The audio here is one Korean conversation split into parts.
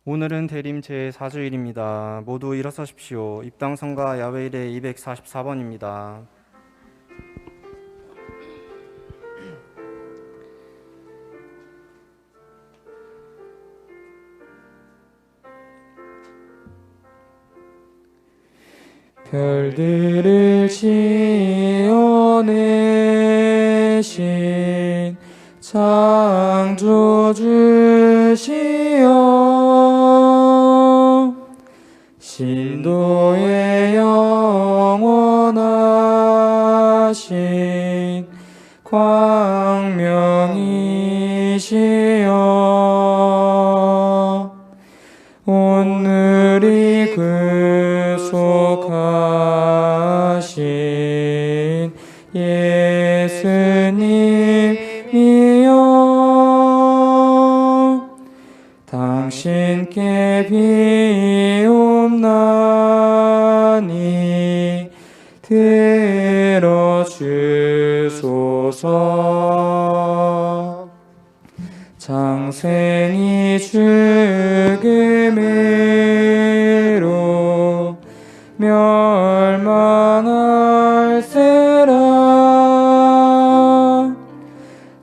오늘은 대림 제4주일입니다. 모두 일어서십시오. 입당성가 야외일의 244번입니다. 별들을 지어내신 창조주시여, 신도의 영원하신 광명이시여, 오늘이 구속하신 예수님이여, 당신께 비옵나니 들어주소서. 장생이 죽음으로 멸망할세라,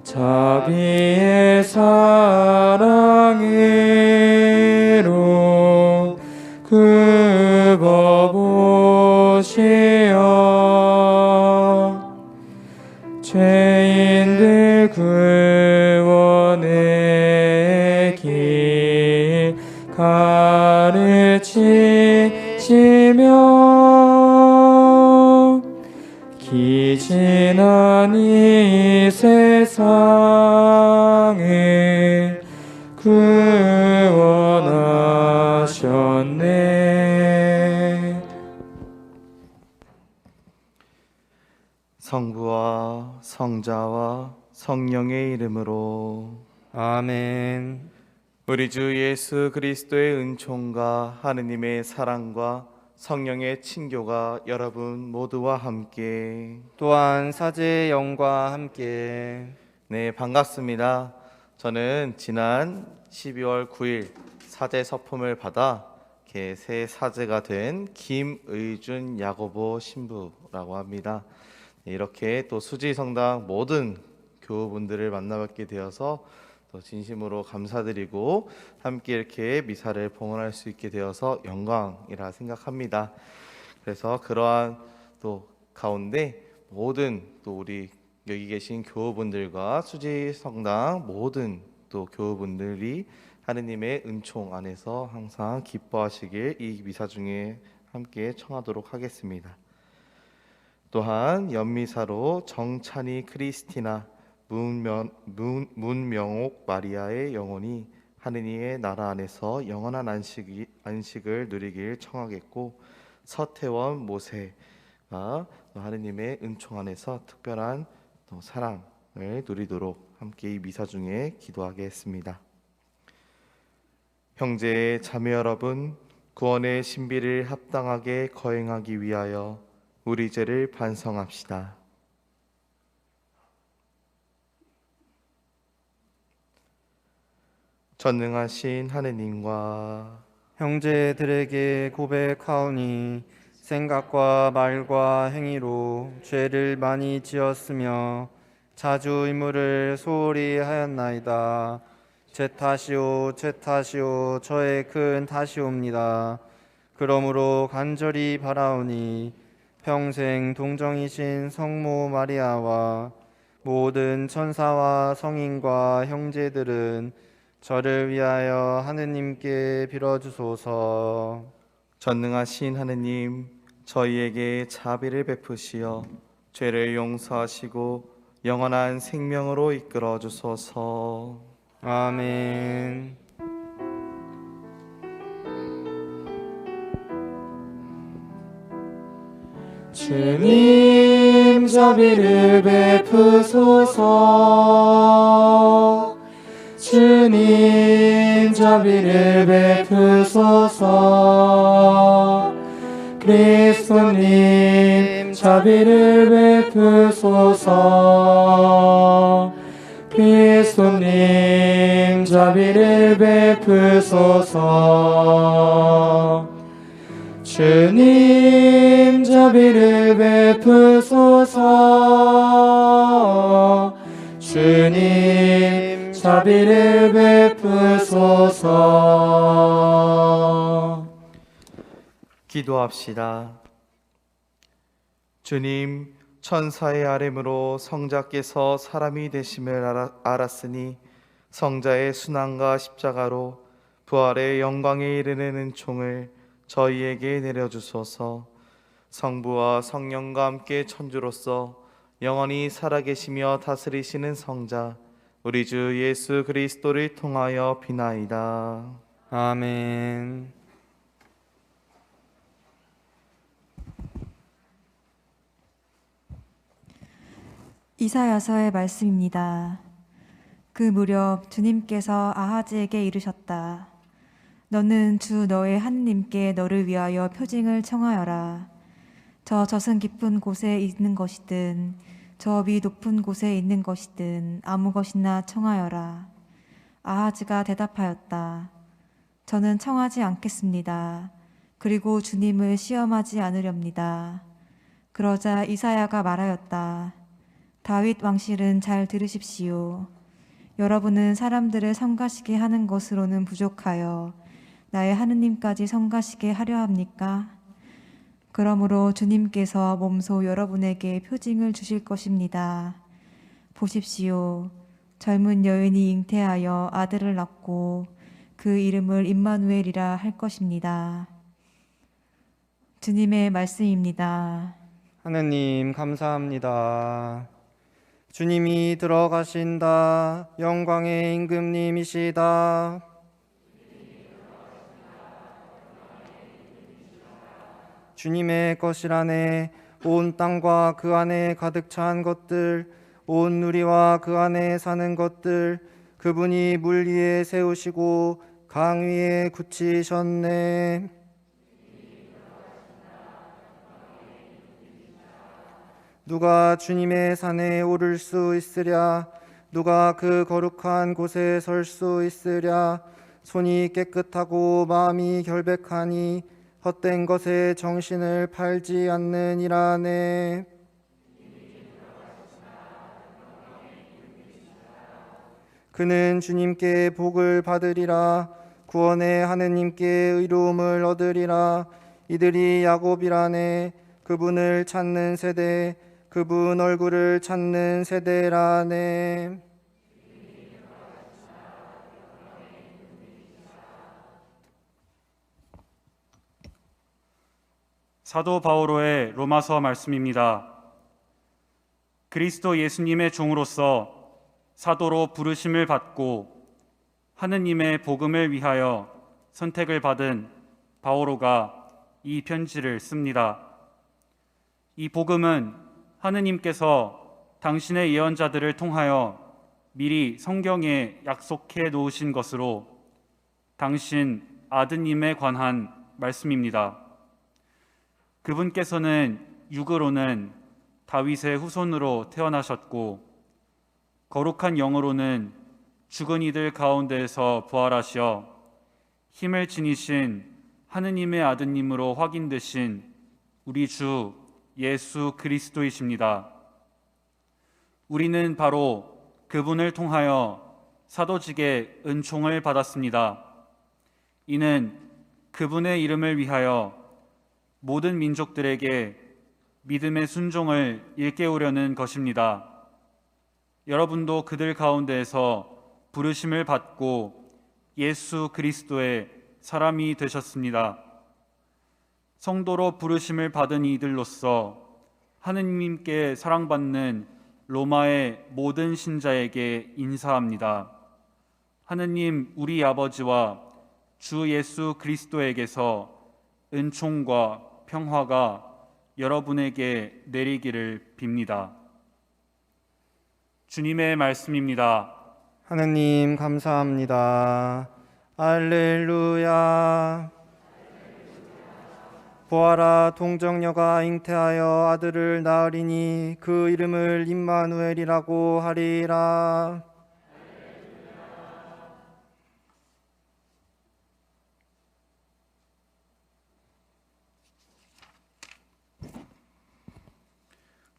자비의 사랑으로 굽어보시어, 죄인들 구원의 길 가르치시며, 기진한 이 세상을 구원하셨네. 성부와 성자와 성령의 이름으로 아멘. 우리 주 예수 그리스도의 은총과 하느님의 사랑과 성령의 친교가 여러분 모두와 함께. 또한 사제의 영과 함께. 네, 반갑습니다. 저는 지난 12월 9일 사제 서품을 받아 새 사제가 된 김의준 야고보 신부라고 합니다. 이렇게 또 수지성당 모든 교우분들을 만나뵙게 되어서 또 진심으로 감사드리고 함께 이렇게 미사를 봉헌할 수 있게 되어서 영광이라 생각합니다. 그래서 그러한 또 가운데 모든 또 우리 여기 계신 교우분들과 수지성당 모든 또 교우분들이 하느님의 은총 안에서 항상 기뻐하시길 이 미사 중에 함께 청하도록 하겠습니다. 또한 연미사로 정찬희 크리스티나 문명옥 마리아의 영혼이 하느님의 나라 안에서 영원한 안식을 누리길 청하겠고, 서태원 모세가 하느님의 은총 안에서 특별한 사랑을 누리도록 함께 이 미사 중에 기도하겠습니다. 형제 자매 여러분, 구원의 신비를 합당하게 거행하기 위하여 우리 죄를 반성합시다. 전능하신 하느님과 형제들에게 고백하오니 생각과 말과 행위로 죄를 많이 지었으며 자주 의무를 소홀히 하였나이다. 제 탓이오 저의 큰 탓이옵니다. 그러므로 간절히 바라오니 평생 동정이신 성모 마리아와 모든 천사와 성인과 형제들은 저를 위하여 하느님께 빌어주소서. 전능하신 하느님, 저희에게 자비를 베푸시어 죄를 용서하시고 영원한 생명으로 이끌어 주소서. 아멘. 주님 자비를 베푸소서. 주님 자비를 베푸소서. 그리스도님 자비를 베푸소서. 그리스도님 자비를 베푸소서. 주님 자비를 베푸소서. 주님 자비를 베푸소서. 기도합시다. 주님, 천사의 아뢰므로 성자께서 사람이 되심을 알았으니 성자의 순환과 십자가로 부활의 영광에 이르는 은총을 저희에게 내려주소서. 성부와 성령과 함께 천주로서 영원히 살아계시며 다스리시는 성자 우리 주 예수 그리스도를 통하여 비나이다. 아멘. 이사야서의 말씀입니다. 그 무렵 주님께서 아하즈에게 이르셨다. 너는 주 너의 하느님께 너를 위하여 표징을 청하여라. 저 저승 깊은 곳에 있는 것이든 저 위 높은 곳에 있는 것이든 아무 것이나 청하여라. 아하즈가 대답하였다. 저는 청하지 않겠습니다. 그리고 주님을 시험하지 않으렵니다. 그러자 이사야가 말하였다. 다윗 왕실은 잘 들으십시오. 여러분은 사람들을 성가시게 하는 것으로는 부족하여 나의 하느님까지 성가시게 하려 합니까? 그러므로 주님께서 몸소 여러분에게 표징을 주실 것입니다. 보십시오. 젊은 여인이 잉태하여 아들을 낳고 그 이름을 임마누엘이라 할 것입니다. 주님의 말씀입니다. 하느님 감사합니다. 주님이 들어가신다. 영광의 임금님이시다. 주님의 것이라네. 온 땅과 그 안에 가득 찬 것들, 온 누리와 그 안에 사는 것들, 그분이 물 위에 세우시고 강 위에 굳히셨네. 누가 주님의 산에 오를 수 있으랴? 누가 그 거룩한 곳에 설 수 있으랴? 손이 깨끗하고 마음이 결백하니 헛된 것에 정신을 팔지 않느니라네. 그는 주님께 복을 받으리라. 구원의 하느님께 의로움을 얻으리라. 이들이 야곱이라네. 그분을 찾는 세대, 그분 얼굴을 찾는 세대라네. 사도 바오로의 로마서 말씀입니다. 그리스도 예수님의 종으로서 사도로 부르심을 받고 하느님의 복음을 위하여 선택을 받은 바오로가 이 편지를 씁니다. 이 복음은 하느님께서 당신의 예언자들을 통하여 미리 성경에 약속해 놓으신 것으로 당신 아드님에 관한 말씀입니다. 그분께서는 육으로는 다윗의 후손으로 태어나셨고 거룩한 영으로는 죽은 이들 가운데에서 부활하시어 힘을 지니신 하느님의 아드님으로 확인되신 우리 주 예수 그리스도이십니다. 우리는 바로 그분을 통하여 사도직의 은총을 받았습니다. 이는 그분의 이름을 위하여 모든 민족들에게 믿음의 순종을 일깨우려는 것입니다. 여러분도 그들 가운데에서 부르심을 받고 예수 그리스도의 사람이 되셨습니다. 성도로 부르심을 받은 이들로서 하느님께 사랑받는 로마의 모든 신자에게 인사합니다. 하느님 우리 아버지와 주 예수 그리스도에게서 은총과 평화가 여러분에게 내리기를 빕니다. 주님의 말씀입니다. 하느님 감사합니다. 알렐루야. 보아라, 동정녀가 잉태하여 아들을 낳으리니 그 이름을 임마누엘이라고 하리라.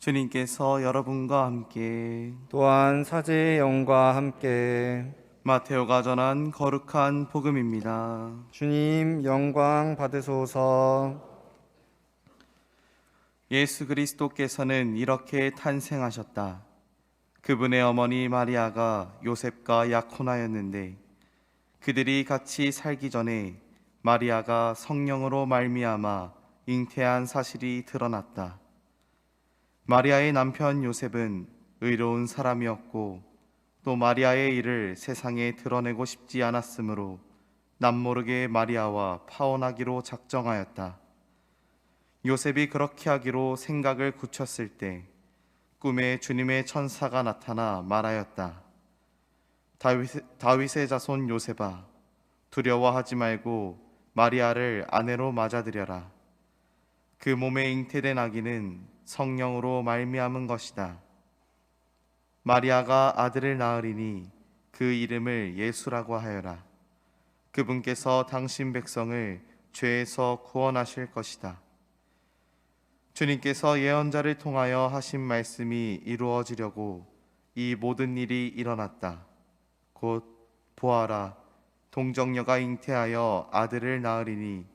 주님께서 여러분과 함께 또한 사제의 영과 함께 마테오가 전한 거룩한 복음입니다. 주님 영광 받으소서. 예수 그리스도께서는 이렇게 탄생하셨다. 그분의 어머니 마리아가 요셉과 약혼하였는데 그들이 같이 살기 전에 마리아가 성령으로 말미암아 잉태한 사실이 드러났다. 마리아의 남편 요셉은 의로운 사람이었고 또 마리아의 일을 세상에 드러내고 싶지 않았으므로 남모르게 마리아와 파혼하기로 작정하였다. 요셉이 그렇게 하기로 생각을 굳혔을 때 꿈에 주님의 천사가 나타나 말하였다. 다윗의 자손 요셉아, 두려워하지 말고 마리아를 아내로 맞아들여라. 그 몸에 잉태된 아기는 성령으로 말미암은 것이다. 마리아가 아들을 낳으리니 그 이름을 예수라고 하여라. 그분께서 당신 백성을 죄에서 구원하실 것이다. 주님께서 예언자를 통하여 하신 말씀이 이루어지려고 이 모든 일이 일어났다. 곧 보아라, 동정녀가 잉태하여 아들을 낳으리니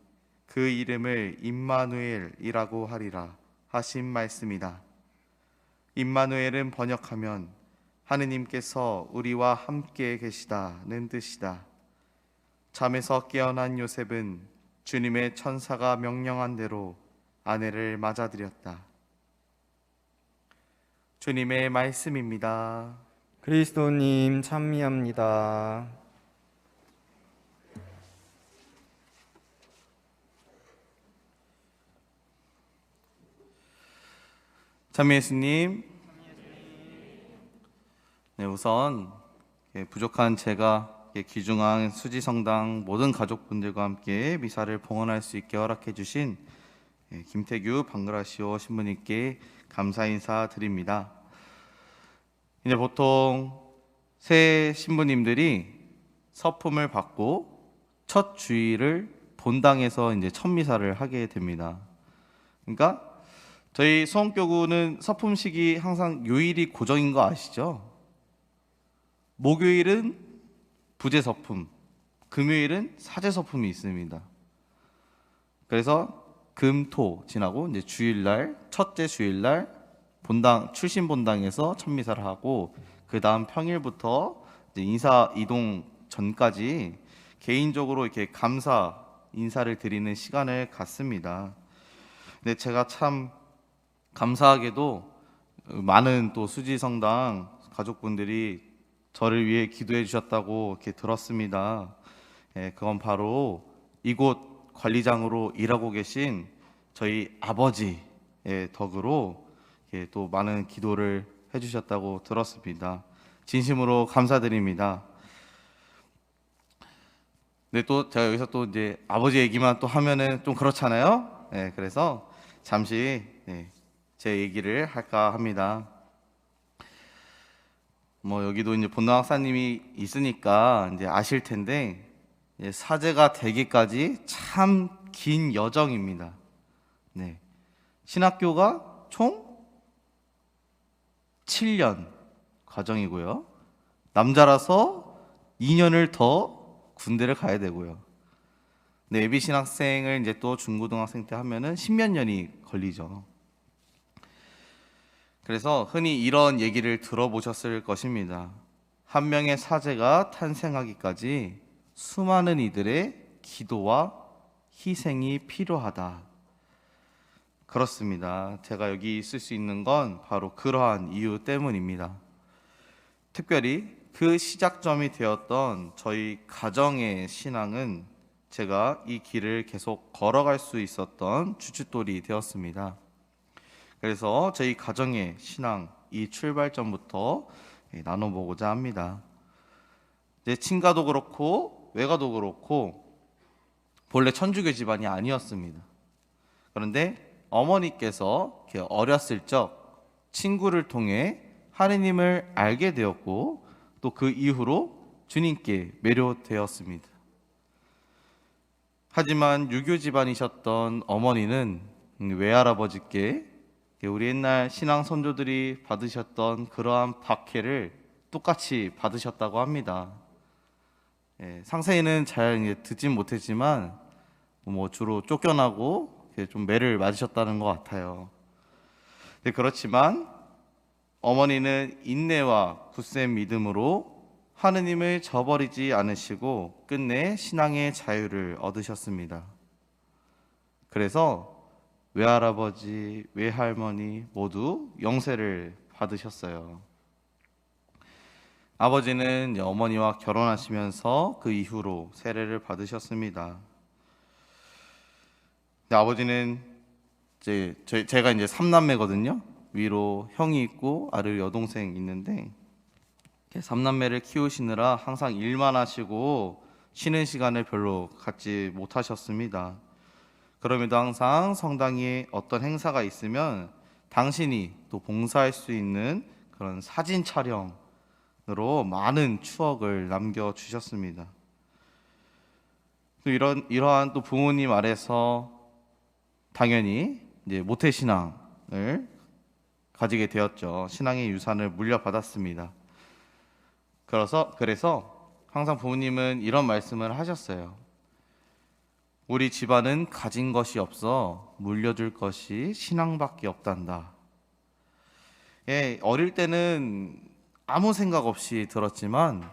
그 이름을 임마누엘이라고 하리라 하신 말씀이다. 임마누엘은 번역하면 하느님께서 우리와 함께 계시다는 뜻이다. 잠에서 깨어난 요셉은 주님의 천사가 명령한 대로 아내를 맞아들였다. 주님의 말씀입니다. 그리스도님 찬미합니다. 찬미 예수님. 네, 우선 부족한 제가 귀중한 수지성당 모든 가족분들과 함께 미사를 봉헌할 수 있게 허락해 주신 김태규 방그라시오 신부님께 감사 인사 드립니다. 이제 보통 새 신부님들이 서품을 받고 첫 주일을 본당에서 이제 첫 미사를 하게 됩니다. 그러니까 저희 수원교구는 서품식이 항상 요일이 고정인 거 아시죠? 목요일은 부재 서품, 금요일은 사제 서품이 있습니다. 그래서 금, 토 지나고 이제 주일날, 첫째 주일날 본당 출신 본당에서 첫 미사를 하고 그 다음 평일부터 이제 인사 이동 전까지 개인적으로 이렇게 감사 인사를 드리는 시간을 갖습니다. 근데 제가 참 감사하게도 많은 또 수지성당 가족분들이 저를 위해 기도해 주셨다고 이렇게 들었습니다. 그건 바로 이곳 관리장으로 일하고 계신 저희 아버지의 덕으로 또 많은 기도를 해주셨다고 들었습니다. 진심으로 감사드립니다. 근데 또 제가 여기서 또 이제 아버지 얘기만 또 하면은 좀 그렇잖아요. 그래서 잠시 제 얘기를 할까 합니다. 뭐 여기도 이제 본당 학사님이 있으니까 이제 아실 텐데 사제가 되기까지 참 긴 여정입니다. 네, 신학교가 총 7년 과정이고요. 남자라서 2년을 더 군대를 가야 되고요. 네, 예비 신학생을 이제 또 중고등학생 때 하면은 10몇 년이 걸리죠. 그래서 흔히 이런 얘기를 들어보셨을 것입니다. 한 명의 사제가 탄생하기까지 수많은 이들의 기도와 희생이 필요하다. 그렇습니다. 제가 여기 있을 수 있는 건 바로 그러한 이유 때문입니다. 특별히 그 시작점이 되었던 저희 가정의 신앙은 제가 이 길을 계속 걸어갈 수 있었던 주춧돌이 되었습니다. 그래서 저희 가정의 신앙 이 출발점부터 나눠보고자 합니다. 이제 친가도 그렇고 외가도 그렇고 본래 천주교 집안이 아니었습니다. 그런데 어머니께서 어렸을 적 친구를 통해 하느님을 알게 되었고 또 그 이후로 주님께 매료되었습니다. 하지만 유교 집안이셨던 어머니는 외할아버지께 우리 옛날 신앙 선조들이 받으셨던 그러한 박해를 똑같이 받으셨다고 합니다. 상세히는 잘 이제 듣진 못했지만 뭐 주로 쫓겨나고 좀 매를 맞으셨다는 것 같아요. 그렇지만 어머니는 인내와 굳센 믿음으로 하느님을 저버리지 않으시고 끝내 신앙의 자유를 얻으셨습니다. 그래서 외할아버지, 외할머니 모두 영세를 받으셨어요. 아버지는 이제 어머니와 결혼하시면서 그 이후로 세례를 받으셨습니다. 근데 아버지는 제가 이제 3남매거든요. 위로 형이 있고 아래로 여동생 있는데, 3남매를 키우시느라 항상 일만 하시고 쉬는 시간을 별로 갖지 못하셨습니다. 그럼에도 항상 성당에 어떤 행사가 있으면 당신이 또 봉사할 수 있는 그런 사진 촬영으로 많은 추억을 남겨주셨습니다. 또 이러한 또 부모님 아래서 당연히 이제 모태신앙을 가지게 되었죠. 신앙의 유산을 물려받았습니다. 그래서 항상 부모님은 이런 말씀을 하셨어요. 우리 집안은 가진 것이 없어 물려줄 것이 신앙밖에 없단다. 어릴 때는 아무 생각 없이 들었지만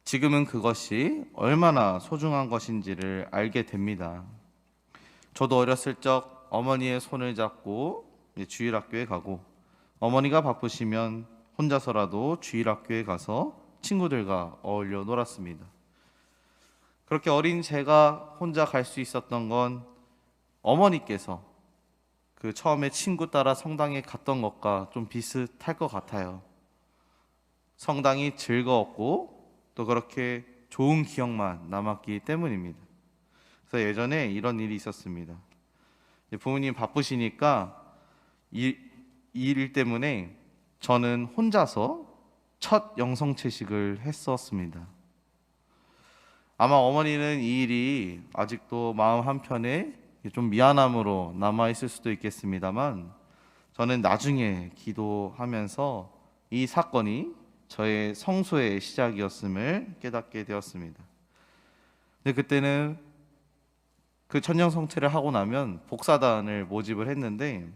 지금은 그것이 얼마나 소중한 것인지를 알게 됩니다. 저도 어렸을 적 어머니의 손을 잡고 주일학교에 가고, 어머니가 바쁘시면 혼자서라도 주일학교에 가서 친구들과 어울려 놀았습니다. 그렇게 어린 제가 혼자 갈 수 있었던 건 어머니께서 그 처음에 친구 따라 성당에 갔던 것과 좀 비슷할 것 같아요. 성당이 즐거웠고 또 그렇게 좋은 기억만 남았기 때문입니다. 그래서 예전에 이런 일이 있었습니다. 부모님 바쁘시니까 일 때문에 저는 혼자서 첫 영성채식을 했었습니다. 아마 어머니는 이 일이 아직도 마음 한편에 좀 미안함으로 남아있을 수도 있겠습니다만, 저는 나중에 기도하면서 이 사건이 저의 성소의 시작이었음을 깨닫게 되었습니다. 근데 그때는 그 천년성체를 하고 나면 복사단을 모집을 했는데,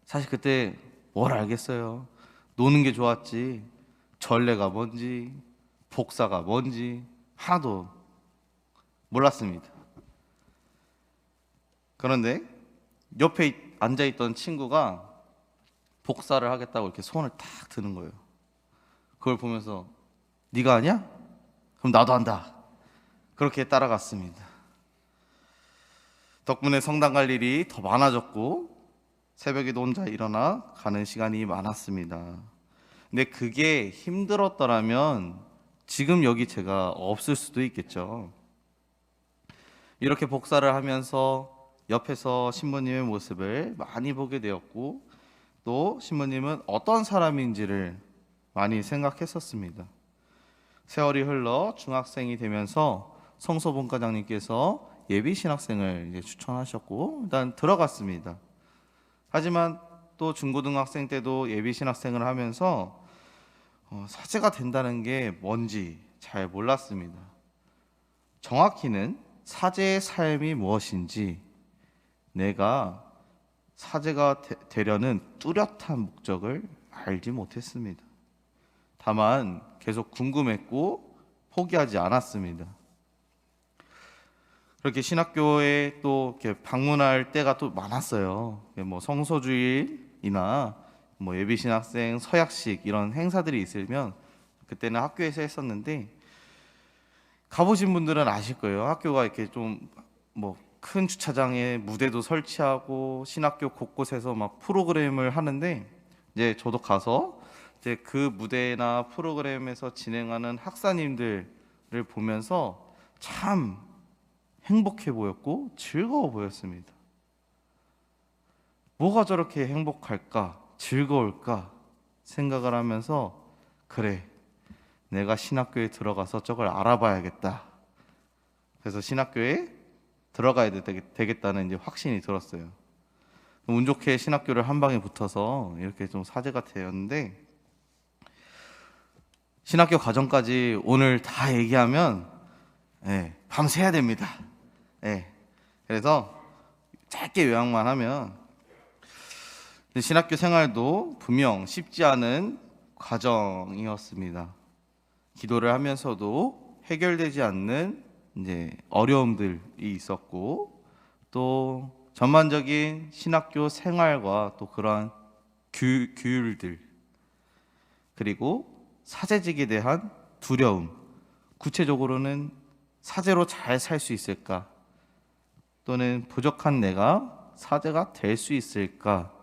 사실 그때 뭘 알겠어요. 노는 게 좋았지 전례가 뭔지 복사가 뭔지 하나도 몰랐습니다. 그런데 옆에 앉아있던 친구가 복사를 하겠다고 이렇게 손을 탁 드는 거예요. 그걸 보면서 네가 하냐? 그럼 나도 한다. 그렇게 따라갔습니다. 덕분에 성당 갈 일이 더 많아졌고 새벽에도 혼자 일어나 가는 시간이 많았습니다. 근데 그게 힘들었더라면 지금 여기 제가 없을 수도 있겠죠. 이렇게 복사를 하면서 옆에서 신부님의 모습을 많이 보게 되었고, 또 신부님은 어떤 사람인지를 많이 생각했었습니다. 세월이 흘러 중학생이 되면서 성서본과장님께서 예비 신학생을 추천하셨고 일단 들어갔습니다. 하지만 또 중고등학생 때도 예비 신학생을 하면서 사제가 된다는 게 뭔지 잘 몰랐습니다. 정확히는 사제의 삶이 무엇인지, 내가 사제가 되려는 뚜렷한 목적을 알지 못했습니다. 다만 계속 궁금했고 포기하지 않았습니다. 그렇게 신학교에 또 이렇게 방문할 때가 또 많았어요. 뭐 성소주일이나 뭐 예비신학생 서약식 이런 행사들이 있으면 그때는 학교에서 했었는데, 가보신 분들은 아실 거예요. 학교가 이렇게 좀 뭐 큰 주차장에 무대도 설치하고 신학교 곳곳에서 막 프로그램을 하는데, 이제 저도 가서 이제 그 무대나 프로그램에서 진행하는 학사님들을 보면서 참 행복해 보였고 즐거워 보였습니다. 뭐가 저렇게 행복할까, 즐거울까 생각을 하면서, 그래, 내가 신학교에 들어가서 저걸 알아봐야겠다. 그래서 신학교에 들어가야 되겠다는 이제 확신이 들었어요. 운 좋게 신학교를 한 방에 붙어서 이렇게 좀 사제가 되었는데, 신학교 과정까지 오늘 다 얘기하면 밤새야 됩니다. 그래서 짧게 요약만 하면, 신학교 생활도 분명 쉽지 않은 과정이었습니다. 기도를 하면서도 해결되지 않는 어려움들이 있었고, 또 전반적인 신학교 생활과 또 그러한 규율들, 그리고 사제직에 대한 두려움, 구체적으로는 사제로 잘 살 수 있을까, 또는 부족한 내가 사제가 될 수 있을까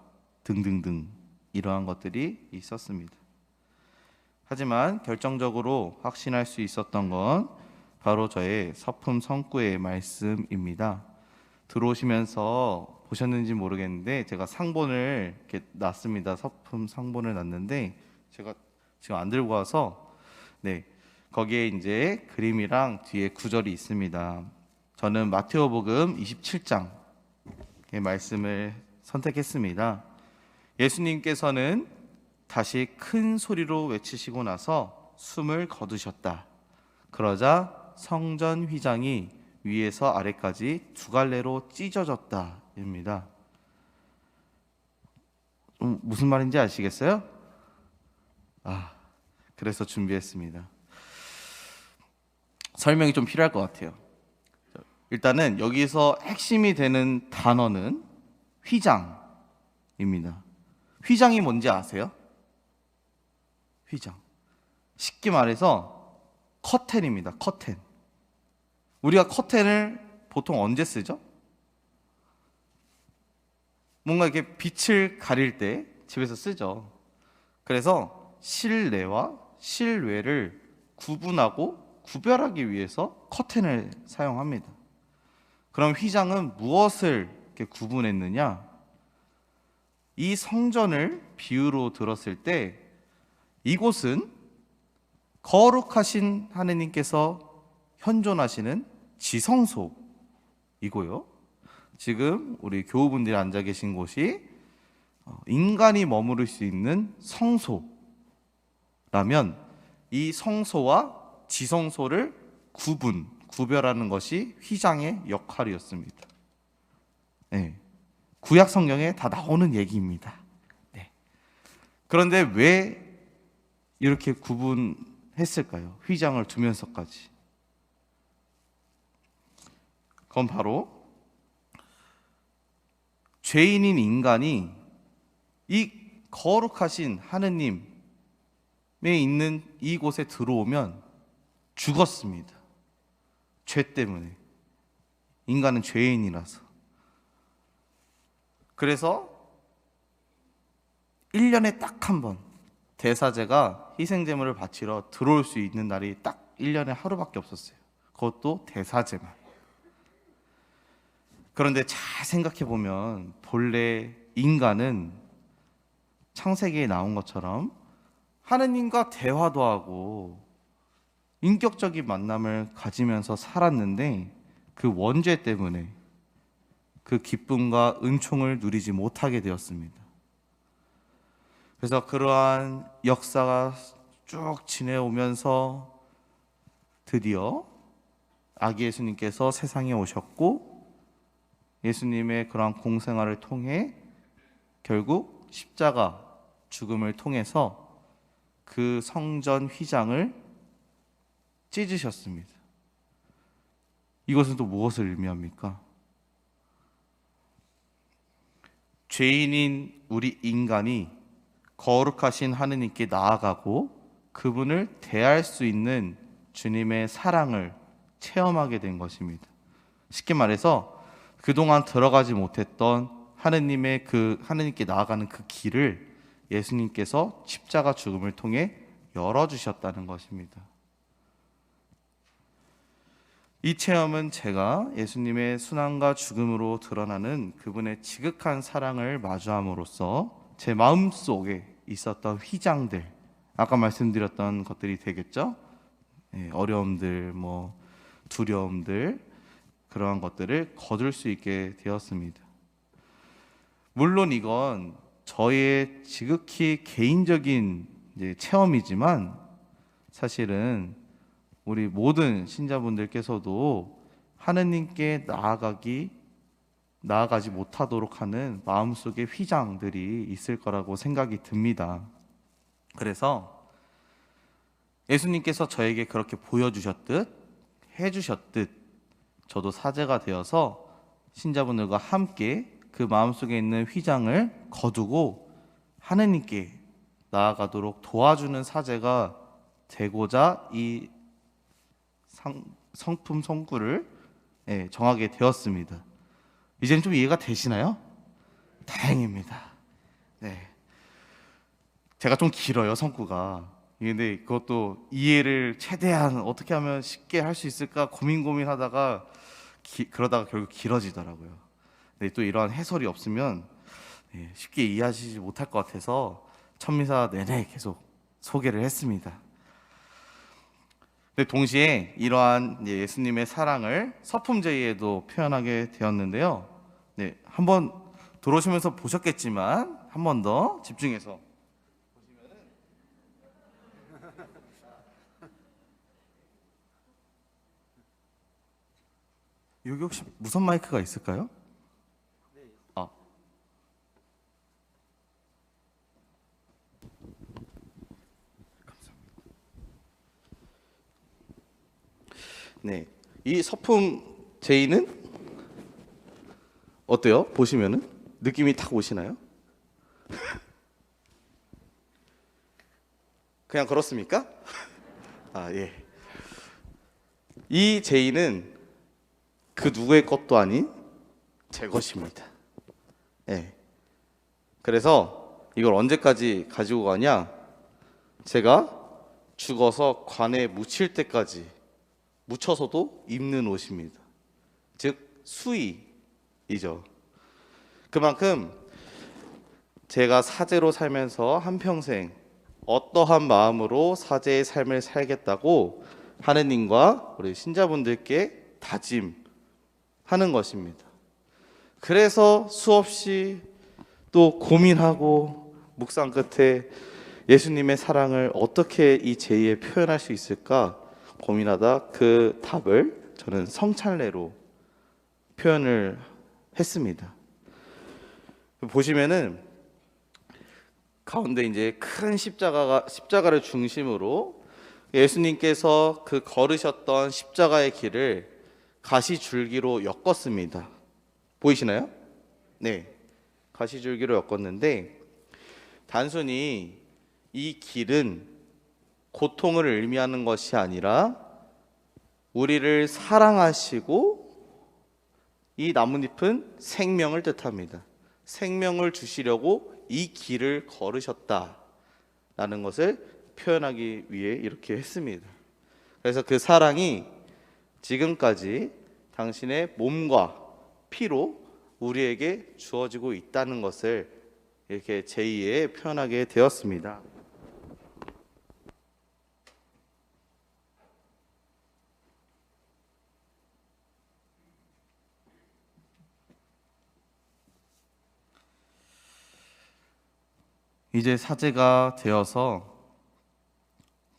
등등등 이러한 것들이 있었습니다. 하지만 결정적으로 확신할 수 있었던 건 바로 저의 서품 성구의 말씀입니다. 들어오시면서 보셨는지 모르겠는데 제가 상본을 이렇게 놨습니다. 서품 상본을 놨는데 제가 지금 안 들고 와서 거기에 이제 그림이랑 뒤에 구절이 있습니다. 저는 마테오복음 27장의 말씀을 선택했습니다. 예수님께서는 다시 큰 소리로 외치시고 나서 숨을 거두셨다. 그러자 성전 휘장이 위에서 아래까지 두 갈래로 찢어졌다 입니다. 무슨 말인지 아시겠어요? 그래서 준비했습니다. 설명이 좀 필요할 것 같아요. 일단은 여기서 핵심이 되는 단어는 휘장입니다. 휘장이 뭔지 아세요? 휘장. 쉽게 말해서 커튼입니다. 커튼. 우리가 커튼을 보통 언제 쓰죠? 뭔가 이렇게 빛을 가릴 때 집에서 쓰죠. 그래서 실내와 실외를 구분하고 구별하기 위해서 커튼을 사용합니다. 그럼 휘장은 무엇을 이렇게 구분했느냐? 이 성전을 비유로 들었을 때 이곳은 거룩하신 하느님께서 현존하시는 지성소이고요. 지금 우리 교우분들이 앉아 계신 곳이 인간이 머무를 수 있는 성소라면 이 성소와 지성소를 구별하는 것이 휘장의 역할이었습니다. 구약 성경에 다 나오는 얘기입니다. 그런데 왜 이렇게 구분했을까요? 휘장을 두면서까지. 그건 바로 죄인인 인간이 이 거룩하신 하느님에 있는 이곳에 들어오면 죽었습니다. 죄 때문에. 인간은 죄인이라서. 그래서 1년에 딱 한 번 대사제가 희생제물을 바치러 들어올 수 있는 날이 딱 1년에 하루밖에 없었어요. 그것도 대사제만. 그런데 잘 생각해 보면 본래 인간은 창세기에 나온 것처럼 하느님과 대화도 하고 인격적인 만남을 가지면서 살았는데 그 원죄 때문에 그 기쁨과 은총을 누리지 못하게 되었습니다. 그래서 그러한 역사가 쭉 지내오면서 드디어 아기 예수님께서 세상에 오셨고 예수님의 그러한 공생활을 통해 결국 십자가 죽음을 통해서 그 성전 휘장을 찢으셨습니다. 이것은 또 무엇을 의미합니까? 죄인인 우리 인간이 거룩하신 하느님께 나아가고 그분을 대할 수 있는 주님의 사랑을 체험하게 된 것입니다. 쉽게 말해서 그동안 들어가지 못했던 하느님께 나아가는 그 길을 예수님께서 십자가 죽음을 통해 열어주셨다는 것입니다. 이 체험은 제가 예수님의 순환과 죽음으로 드러나는 그분의 지극한 사랑을 마주함으로써 제 마음속에 있었던 휘장들, 아까 말씀드렸던 것들이 되겠죠? 어려움들, 두려움들, 그러한 것들을 거둘 수 있게 되었습니다. 물론 이건 저의 지극히 개인적인 이제 체험이지만 사실은 우리 모든 신자분들께서도 하느님께 나아가지 못하도록 하는 마음속의 휘장들이 있을 거라고 생각이 듭니다. 그래서 예수님께서 저에게 그렇게 보여주셨듯 해주셨듯 저도 사제가 되어서 신자분들과 함께 그 마음속에 있는 휘장을 거두고 하느님께 나아가도록 도와주는 사제가 되고자 이 성품 성구를 정하게 되었습니다. 이제는 좀 이해가 되시나요? 다행입니다. 네. 제가 좀 길어요, 성구가. 근데 그것도 이해를 최대한 어떻게 하면 쉽게 할 수 있을까 고민하다가 그러다가 결국 길어지더라고요. 근데 또 이러한 해설이 없으면 쉽게 이해하시지 못할 것 같아서 천미사 내내 계속 소개를 했습니다. 근데 동시에 이러한 예수님의 사랑을 서품제의에도 표현하게 되었는데요. 네, 한번 들어오시면서 보셨겠지만 한 번 더 집중해서 여기 혹시 무선 마이크가 있을까요? 네, 이 서품 제의는 어때요? 보시면은 느낌이 탁 오시나요? 그냥 그렇습니까? 예. 이 제의는 그 누구의 것도 아닌 제 것입니다. 예. 그래서 이걸 언제까지 가지고 가냐? 제가 죽어서 관에 묻힐 때까지 묻혀서도 입는 옷입니다. 즉 수의이죠. 그만큼 제가 사제로 살면서 한평생 어떠한 마음으로 사제의 삶을 살겠다고 하느님과 우리 신자분들께 다짐하는 것입니다. 그래서 수없이 또 고민하고 묵상 끝에 예수님의 사랑을 어떻게 이 제의에 표현할 수 있을까 고민하다 그 답을 저는 성찬례로 표현을 했습니다. 보시면은 가운데 이제 큰 십자가를 중심으로 예수님께서 그 걸으셨던 십자가의 길을 가시줄기로 엮었습니다. 보이시나요? 네, 가시줄기로 엮었는데 단순히 이 길은 고통을 의미하는 것이 아니라 우리를 사랑하시고 이 나뭇잎은 생명을 뜻합니다. 생명을 주시려고 이 길을 걸으셨다라는 것을 표현하기 위해 이렇게 했습니다. 그래서 그 사랑이 지금까지 당신의 몸과 피로 우리에게 주어지고 있다는 것을 이렇게 제2에 표현하게 되었습니다. 이제 사제가 되어서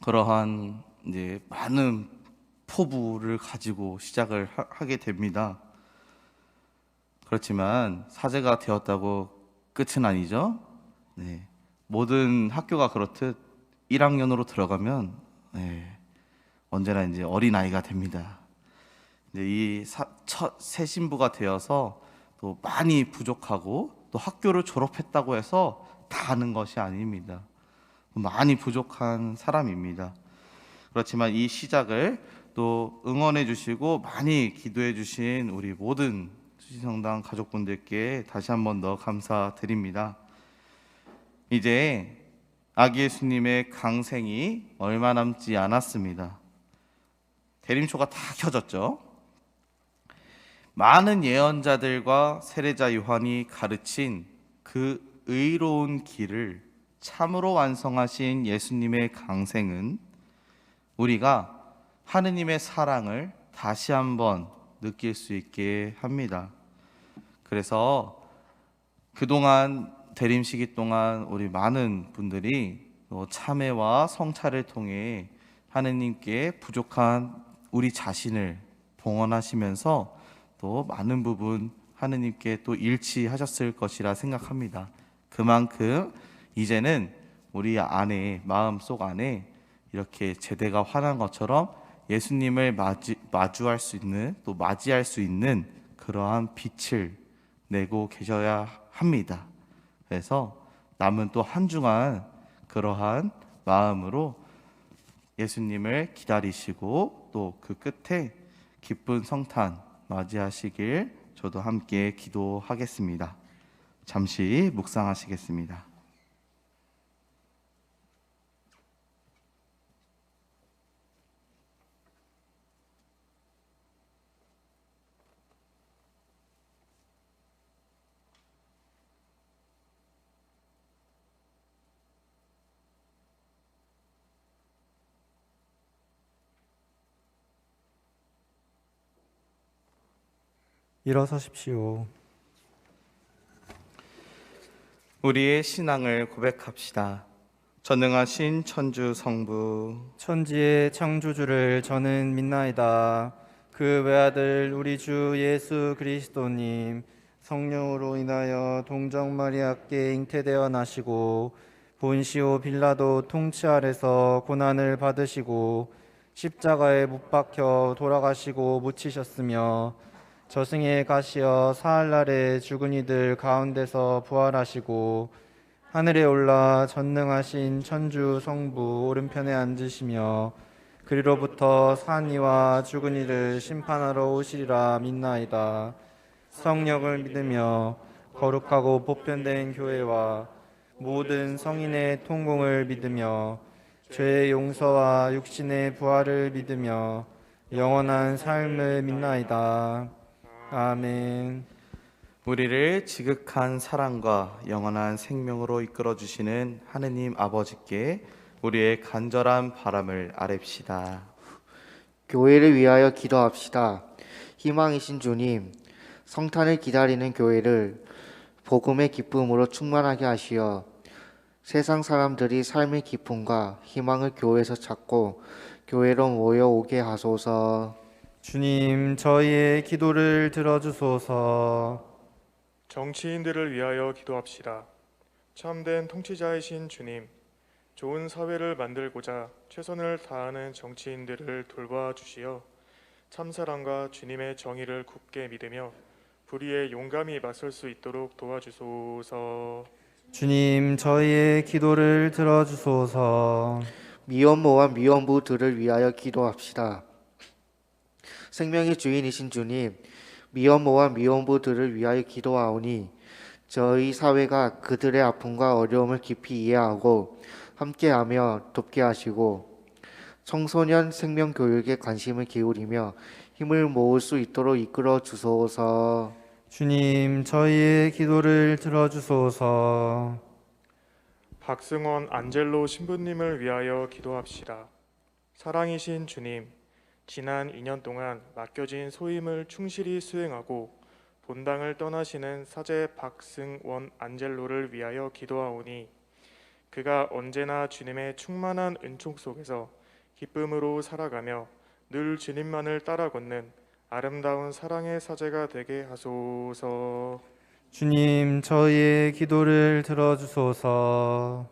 그러한 이제 많은 포부를 가지고 시작을 하게 됩니다. 그렇지만 사제가 되었다고 끝은 아니죠. 네. 모든 학교가 그렇듯 1학년으로 들어가면 언제나 이제 어린 아이가 됩니다. 이제 첫 새 신부가 되어서 또 많이 부족하고 또 학교를 졸업했다고 해서 다 아는 것이 아닙니다. 많이 부족한 사람입니다. 그렇지만 이 시작을 또 응원해 주시고 많이 기도해 주신 우리 모든 수지성당 가족분들께 다시 한 번 더 감사드립니다. 이제 아기 예수님의 강생이 얼마 남지 않았습니다. 대림초가 다 켜졌죠. 많은 예언자들과 세례자 요한이 가르친 그 의로운 길을 참으로 완성하신 예수님의 강생은 우리가 하느님의 사랑을 다시 한번 느낄 수 있게 합니다. 그래서 그동안 대림 시기 동안 우리 많은 분들이 참회와 성찰을 통해 하느님께 부족한 우리 자신을 봉헌하시면서 또 많은 부분 하느님께 또 일치하셨을 것이라 생각합니다. 그만큼 이제는 우리 안에, 마음속 안에 이렇게 제대가 환한 것처럼 예수님을 마주할 수 있는, 또 맞이할 수 있는 그러한 빛을 내고 계셔야 합니다. 그래서 남은 또 한 주간 그러한 마음으로 예수님을 기다리시고 또 그 끝에 기쁜 성탄 맞이하시길 저도 함께 기도하겠습니다. 잠시 묵상하시겠습니다. 일어서십시오. 우리의 신앙을 고백합시다. 전능하신 천주 성부, 천지의 창조주를 저는 믿나이다. 그 외아들 우리 주 예수 그리스도님 성령으로 인하여 동정 마리아께 잉태되어 나시고 본시오 빌라도 통치 아래서 고난을 받으시고 십자가에 못 박혀 돌아가시고 묻히셨으며 저승에 가시어 사흘날에 죽은 이들 가운데서 부활하시고 하늘에 올라 전능하신 천주 성부 오른편에 앉으시며 그리로부터 산 이와 죽은 이를 심판하러 오시리라 믿나이다. 성령을 믿으며 거룩하고 보편된 교회와 모든 성인의 통공을 믿으며 죄의 용서와 육신의 부활을 믿으며 영원한 삶을 믿나이다. 아멘. 우리를 지극한 사랑과 영원한 생명으로 이끌어 주시는 하느님 아버지께 우리의 간절한 바람을 아뢰시다. 교회를 위하여 기도합시다. 희망이신 주님, 성탄을 기다리는 교회를 복음의 기쁨으로 충만하게 하시어 세상 사람들이 삶의 기쁨과 희망을 교회에서 찾고 교회로 모여오게 하소서. 주님, 저희의 기도를 들어주소서. 정치인들을 위하여 기도합시다. 참된 통치자이신 주님, 좋은 사회를 만들고자 최선을 다하는 정치인들을 돌봐 주시어 참사랑과 주님의 정의를 굳게 믿으며 불의에 용감히 맞설 수 있도록 도와주소서. 주님, 저희의 기도를 들어주소서. 미혼모와 미혼부들을 위하여 기도합시다. 생명의 주인이신 주님, 미혼모와 미혼부들을 위하여 기도하오니 저희 사회가 그들의 아픔과 어려움을 깊이 이해하고 함께하며 돕게 하시고 청소년 생명교육에 관심을 기울이며 힘을 모을 수 있도록 이끌어 주소서. 주님, 저희의 기도를 들어주소서. 박승원 안젤로 신부님을 위하여 기도합시다. 사랑이신 주님, 지난 2년 동안 맡겨진 소임을 충실히 수행하고 본당을 떠나시는 사제 박승원 안젤로를 위하여 기도하오니 그가 언제나 주님의 충만한 은총 속에서 기쁨으로 살아가며 늘 주님만을 따라 걷는 아름다운 사랑의 사제가 되게 하소서. 주님, 저희의 기도를 들어주소서.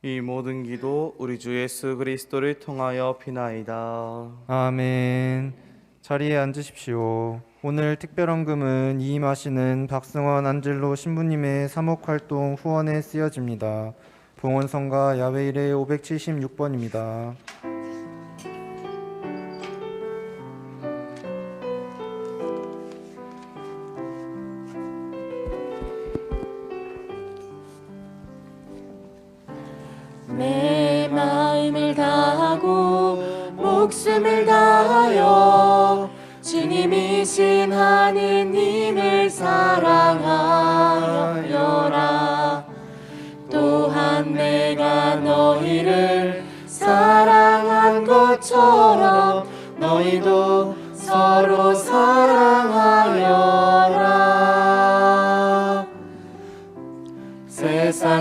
이 모든 기도 우리 주 예수 그리스도를 통하여 비나이다. 아멘. 자리에 앉으십시오. 오늘 특별헌금은 이임하시는 박승원 안젤로 신부님의 사목활동 후원에 쓰여집니다. 봉헌성가 야외일에 576번입니다. 내 마음을 다하고 목숨을 다하여 주님이신 하느님을 사랑하여라. 또한 내가 너희를 사랑한 것처럼 너희도 서로 사랑하여라.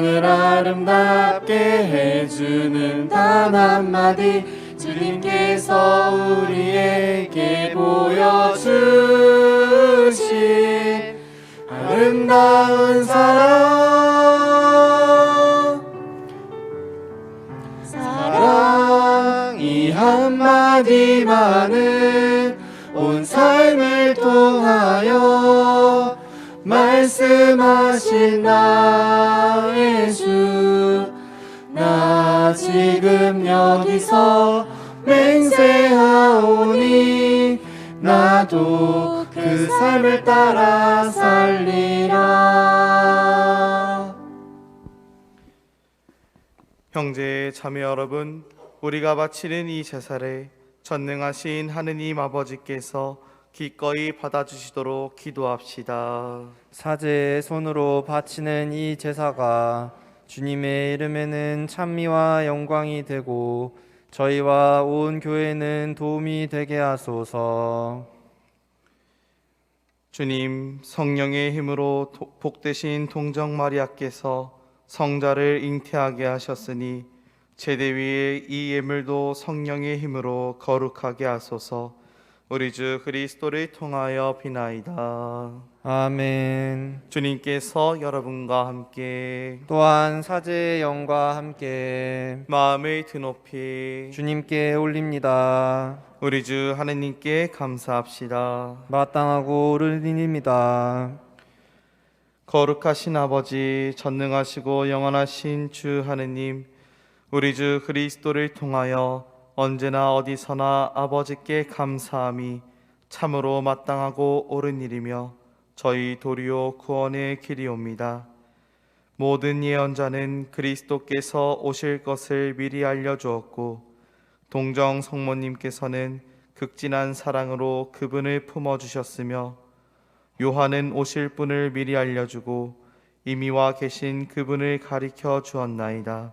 세상을 아름답게 해주는 단 한마디 주님께서 우리에게 보여주신 아름다운 사랑 이 한마디만은 온 삶을 통하여 말씀하신 나의 주 나 지금 여기서 맹세하오니 나도 그 삶을 따라 살리라. 형제 자매 여러분, 우리가 바치는 이 제사를 전능하신 하느님 아버지께서 기꺼이 받아주시도록 기도합시다. 사제의 손으로 바치는 이 제사가 주님의 이름에는 찬미와 영광이 되고 저희와 온 교회는 도움이 되게 하소서. 주님, 성령의 힘으로 복되신 동정 마리아께서 성자를 잉태하게 하셨으니 제대 위에 이 예물도 성령의 힘으로 거룩하게 하소서. 우리 주 그리스도를 통하여 비나이다. 아멘. 주님께서 여러분과 함께 또한 사제의 영과 함께 마음을 드높이 주님께 올립니다. 우리 주 하느님께 감사합시다. 마땅하고 옳은 일입니다. 거룩하신 아버지, 전능하시고 영원하신 주 하느님, 우리 주 그리스도를 통하여 언제나 어디서나 아버지께 감사함이 참으로 마땅하고 옳은 일이며 저희 도리오 구원의 길이옵니다. 모든 예언자는 그리스도께서 오실 것을 미리 알려주었고 동정 성모님께서는 극진한 사랑으로 그분을 품어주셨으며 요한은 오실 분을 미리 알려주고 이미 와 계신 그분을 가리켜 주었나이다.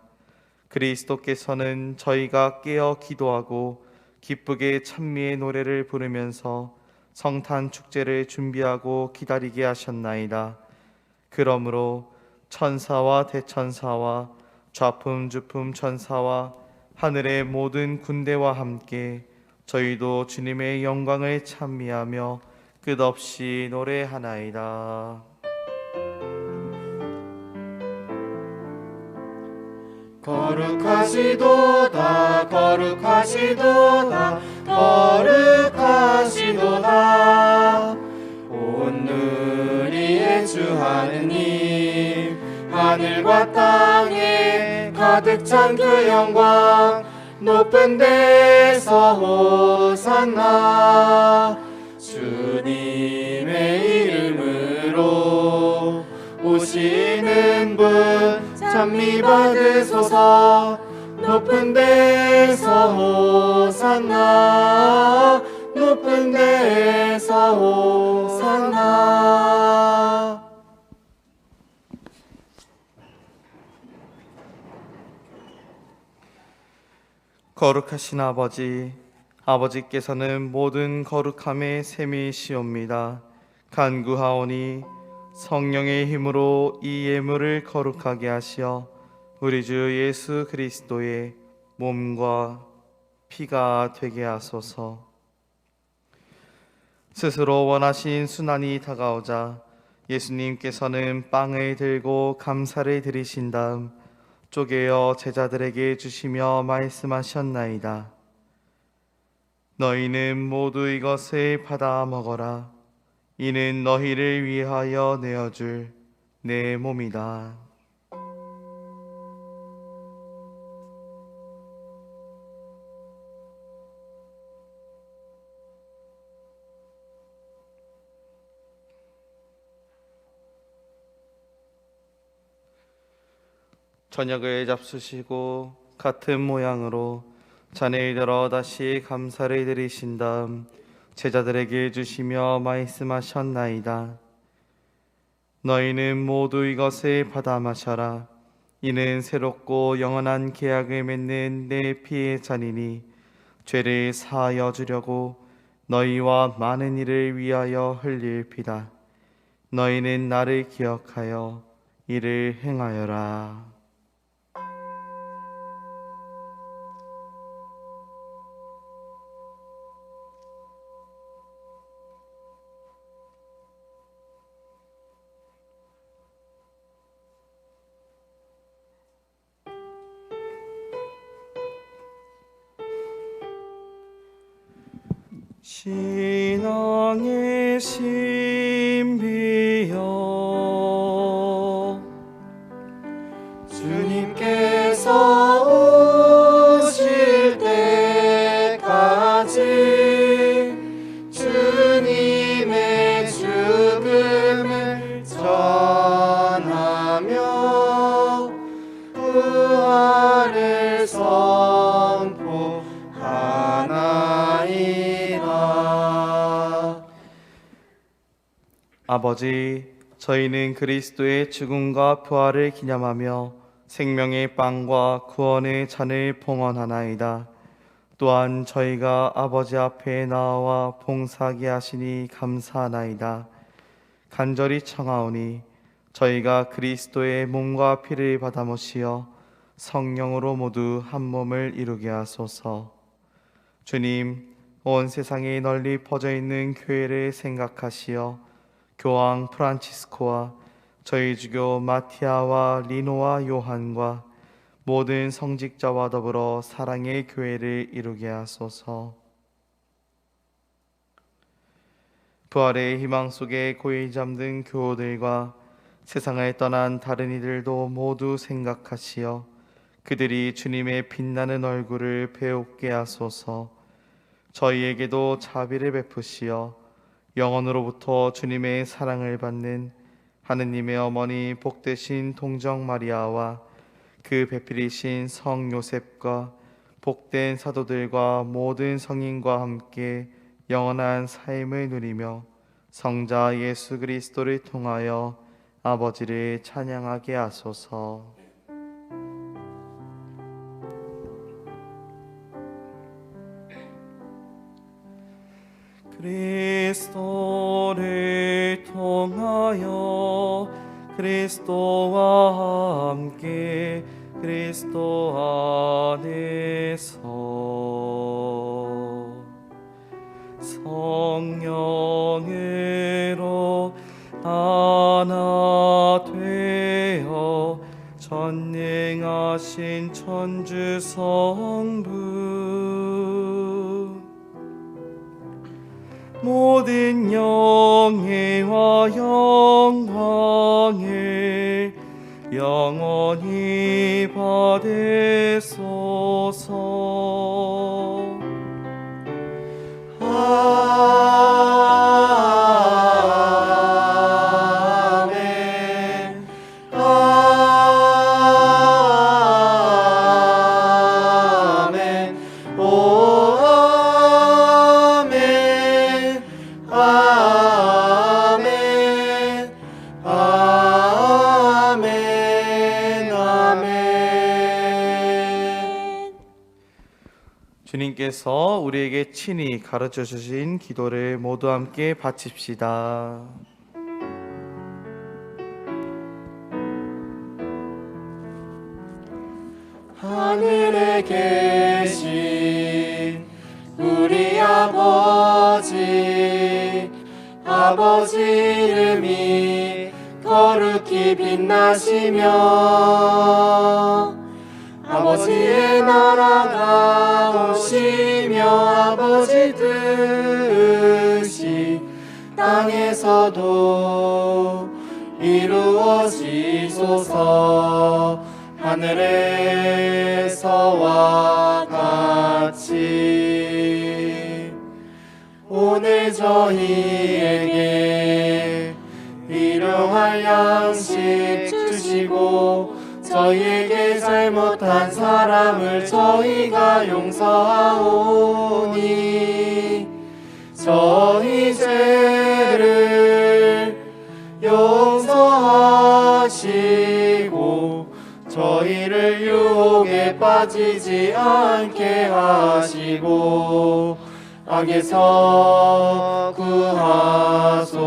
그리스도께서는 저희가 깨어 기도하고 기쁘게 찬미의 노래를 부르면서 성탄 축제를 준비하고 기다리게 하셨나이다. 그러므로 천사와 대천사와 좌품주품 천사와 하늘의 모든 군대와 함께 저희도 주님의 영광을 찬미하며 끝없이 노래하나이다. 거룩하시도다 거룩하시도다 거룩하시도다 온 누리의 주 하느님 하늘과 땅에 가득 찬 그 영광 높은 데서 호산나 주님의 이름으로 오시는 분 찬미 받으소서 높은 데서 호산나 높은 데서 호산나. 거룩하신 아버지, 아버지께서는 모든 거룩함의 셈이시옵니다. 간구하오니 성령의 힘으로 이 예물을 거룩하게 하시어 우리 주 예수 그리스도의 몸과 피가 되게 하소서. 스스로 원하신 순환이 다가오자 예수님께서는 빵을 들고 감사를 드리신 다음 쪼개어 제자들에게 주시며 말씀하셨나이다. 너희는 모두 이것을 받아 먹어라. 이는 너희를 위하여 내어줄 내 몸이다. 저녁을 잡수시고 같은 모양으로 잔을 들어 다시 감사를 드리신 다음 제자들에게 주시며 말씀하셨나이다. 너희는 모두 이것을 받아 마셔라. 이는 새롭고 영원한 계약을 맺는 내 피의 잔이니 죄를 사하여 주려고 너희와 많은 이를 위하여 흘릴 피다. 너희는 나를 기억하여 이를 행하여라. 신앙의 신비여 주님께서 오실 때까지 주님의 죽음을 전하며 부활을 선포하나이다. 아버지, 저희는 그리스도의 죽음과 부활을 기념하며 생명의 빵과 구원의 잔을 봉헌하나이다. 또한 저희가 아버지 앞에 나와 봉사하게 하시니 감사하나이다. 간절히 청하오니 저희가 그리스도의 몸과 피를 받아 모시어 성령으로 모두 한 몸을 이루게 하소서. 주님, 온 세상에 널리 퍼져 있는 교회를 생각하시어 교황 프란치스코와 저희 주교 마티아와 리노와 요한과 모든 성직자와 더불어 사랑의 교회를 이루게 하소서. 부활의 희망 속에 고이 잠든 교우들과 세상을 떠난 다른 이들도 모두 생각하시어 그들이 주님의 빛나는 얼굴을 배웁게 하소서. 저희에게도 자비를 베푸시어 영원으로부터 주님의 사랑을 받는 하느님의 어머니 복되신 동정 마리아와 그 배필이신 성 요셉과 복된 사도들과 모든 성인과 함께 영원한 삶을 누리며 성자 예수 그리스도를 통하여 아버지를 찬양하게 하소서. 그리스도를 통하여 그리스도와 함께 그리스도 안에서 성령으로 하나 되어 전능하신 천주 성부 모든 영예와 영광을 영원히 받으소서. 아멘. 아멘. 오 아멘. 아멘. 아멘. 아멘. 주님께서 우리에게 친히 가르쳐 주신 기도를 모두 함께 바칩시다. 하늘에 계신 우리 아버지 이름이 거룩히 빛나시며 아버지의 나라가 오시며 아버지 뜻이 땅에서도 이루어지소서. 하늘에서와 같이 오늘 저희에게 일용할 양식 주시고 저희에게 잘못한 사람을 저희가 용서하오니 저희 죄를 용서하시고 저희를 유혹에 빠지지 않게 하시고 악에서 구하소서.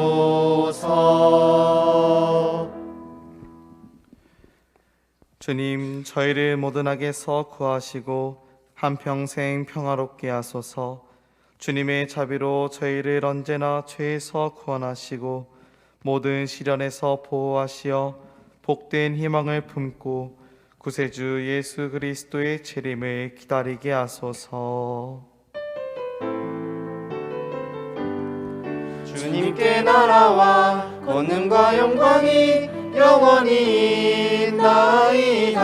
주님, 저희를 모든 악에서 구하시고 한평생 평화롭게 하소서. 주님의 자비로 저희를 언제나 죄에서 구원하시고 모든 시련에서 보호하시어 복된 희망을 품고 구세주 예수 그리스도의 재림을 기다리게 하소서. 주님께 나라와 권능과 영광이 영원히 있나이다.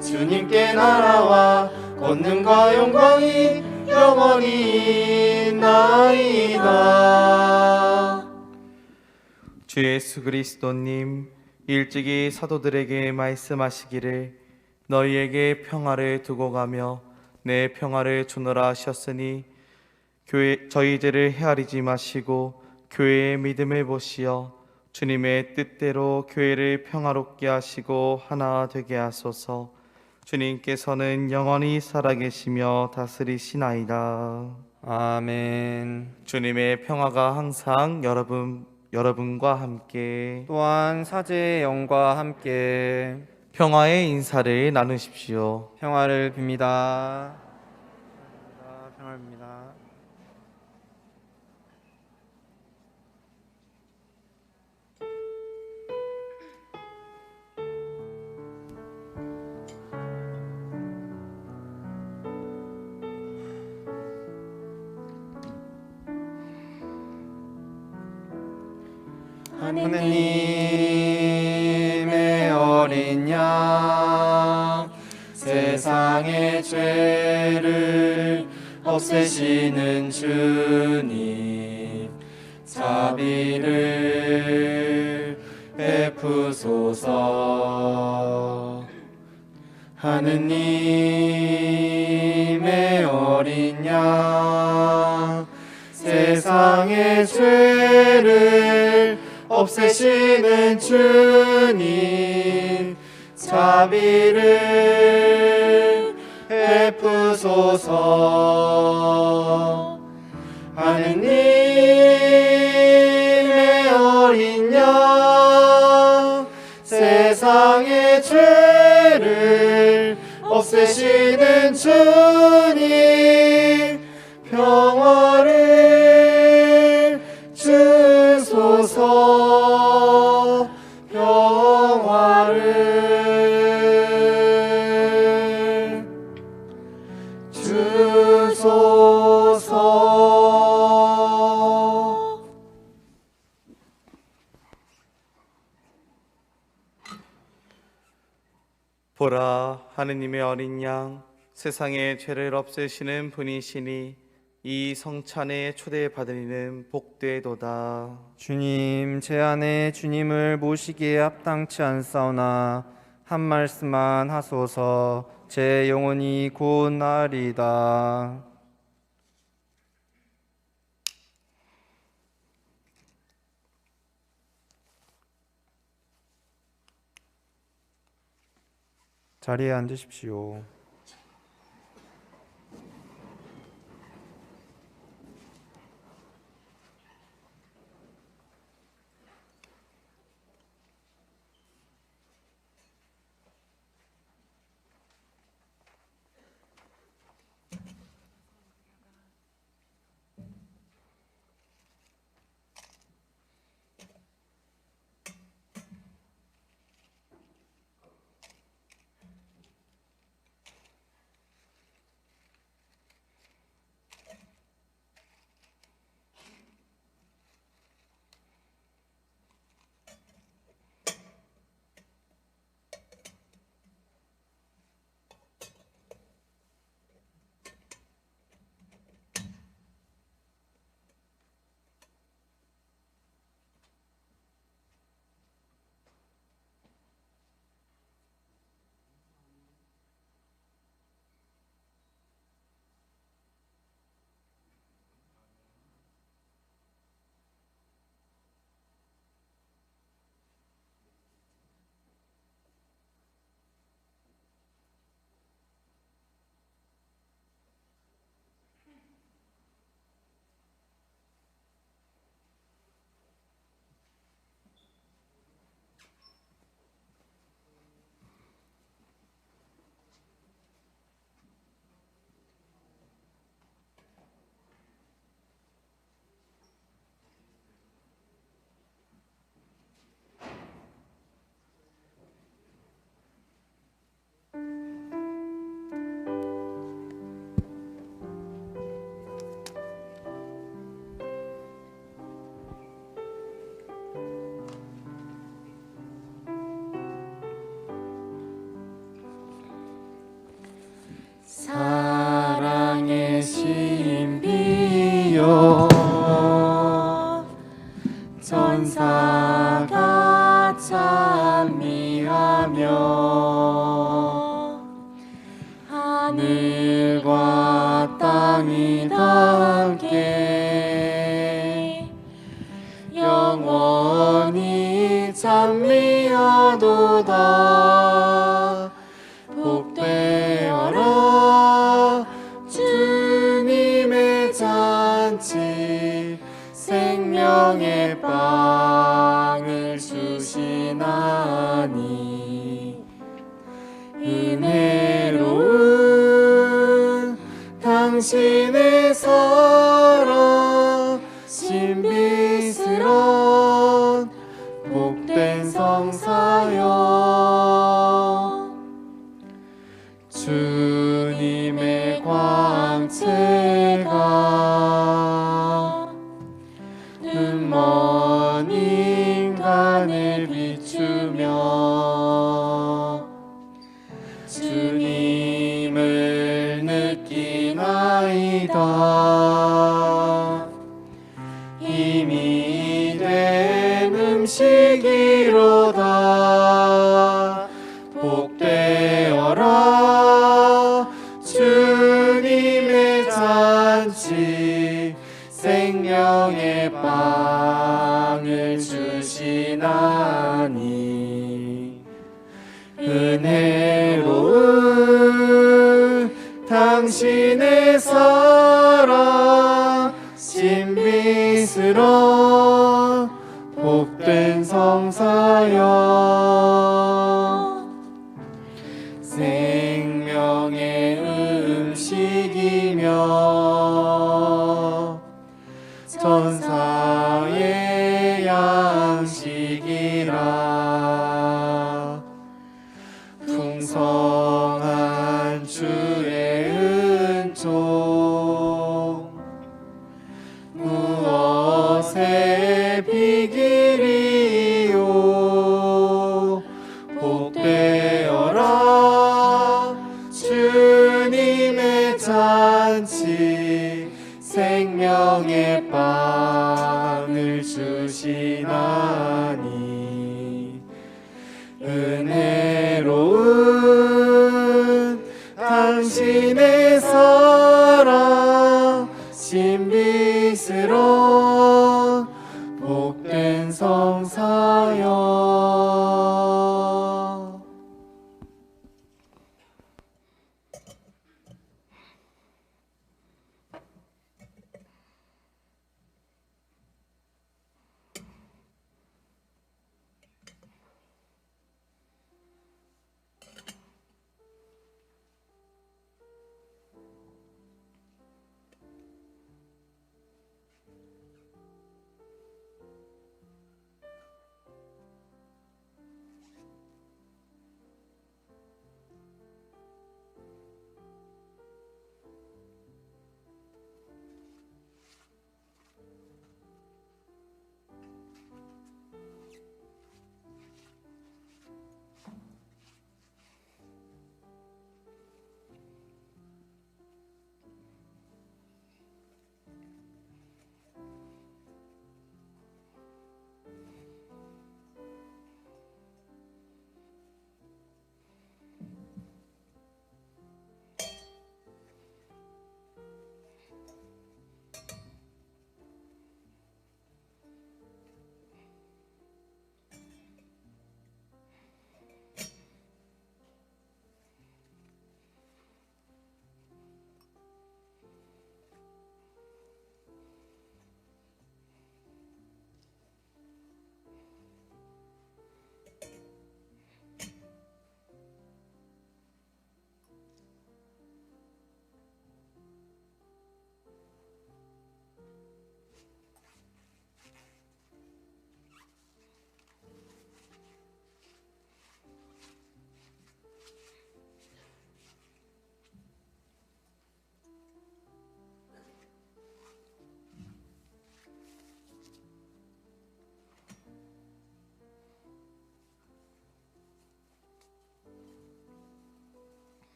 주님께 나라와 권능과 영광이 영원히 있나이다. 주 예수 그리스도님, 일찍이 사도들에게 말씀하시기를 너희에게 평화를 두고 가며 내 평화를 주노라 하셨으니 저희들을 헤아리지 마시고 교회의 믿음을 보시어 주님의 뜻대로 교회를 평화롭게 하시고 하나 되게 하소서. 주님께서는 영원히 살아계시며 다스리시나이다. 아멘. 주님의 평화가 항상 여러분과 함께 또한 사제의 영과 함께 평화의 인사를 나누십시오. 평화를 빕니다. 평화를 빕니다. 하느님의 어린 양, 세상의 죄를 없애시는 주님, 자비를 베푸소서. 하느님의 어린 양, 세상의 죄를 없애시는 주님, 자비를 베푸소서. 하느님의 어린 양, 세상의 죄를 없애시는 주님, 평화를 주소서. 평화를 주소서. 보라, 하느님의 어린 양, 세상의 죄를 없애시는 분이시니 이 성찬에 초대받으리는 복되도다. 주님, 제 안에 주님을 모시기에 합당치 않사오나 한 말씀만 하소서. 제 영혼이 곧 나으리이다. 자리에 앉으십시오. 천사가 찬미하며 하늘과 땅이 다 함께 영원히 찬미하도다. 복되어라 주님의 잔치, 생명의 빵을 주시나니 은혜로운 당신의 사랑, 신비스런 복된 성사여. 주님의 광채가 눈먼 인간을 비추며 주님을 느끼나이다. 힘이 된 음식이로다. 복되어라 주님의 잔치, 생명의 빵을 주시나니 은혜로운 당신의 사랑, 신비스런 복된 성사여. 생명의 음식이며 천사의 양식이라. 풍성한 주의 은총 무엇에 비기리요. 복되어라 주님의 잔치, 생명의 빵을 주시나니 은혜로운 당신의 사랑, 신비스런 복된 성사여.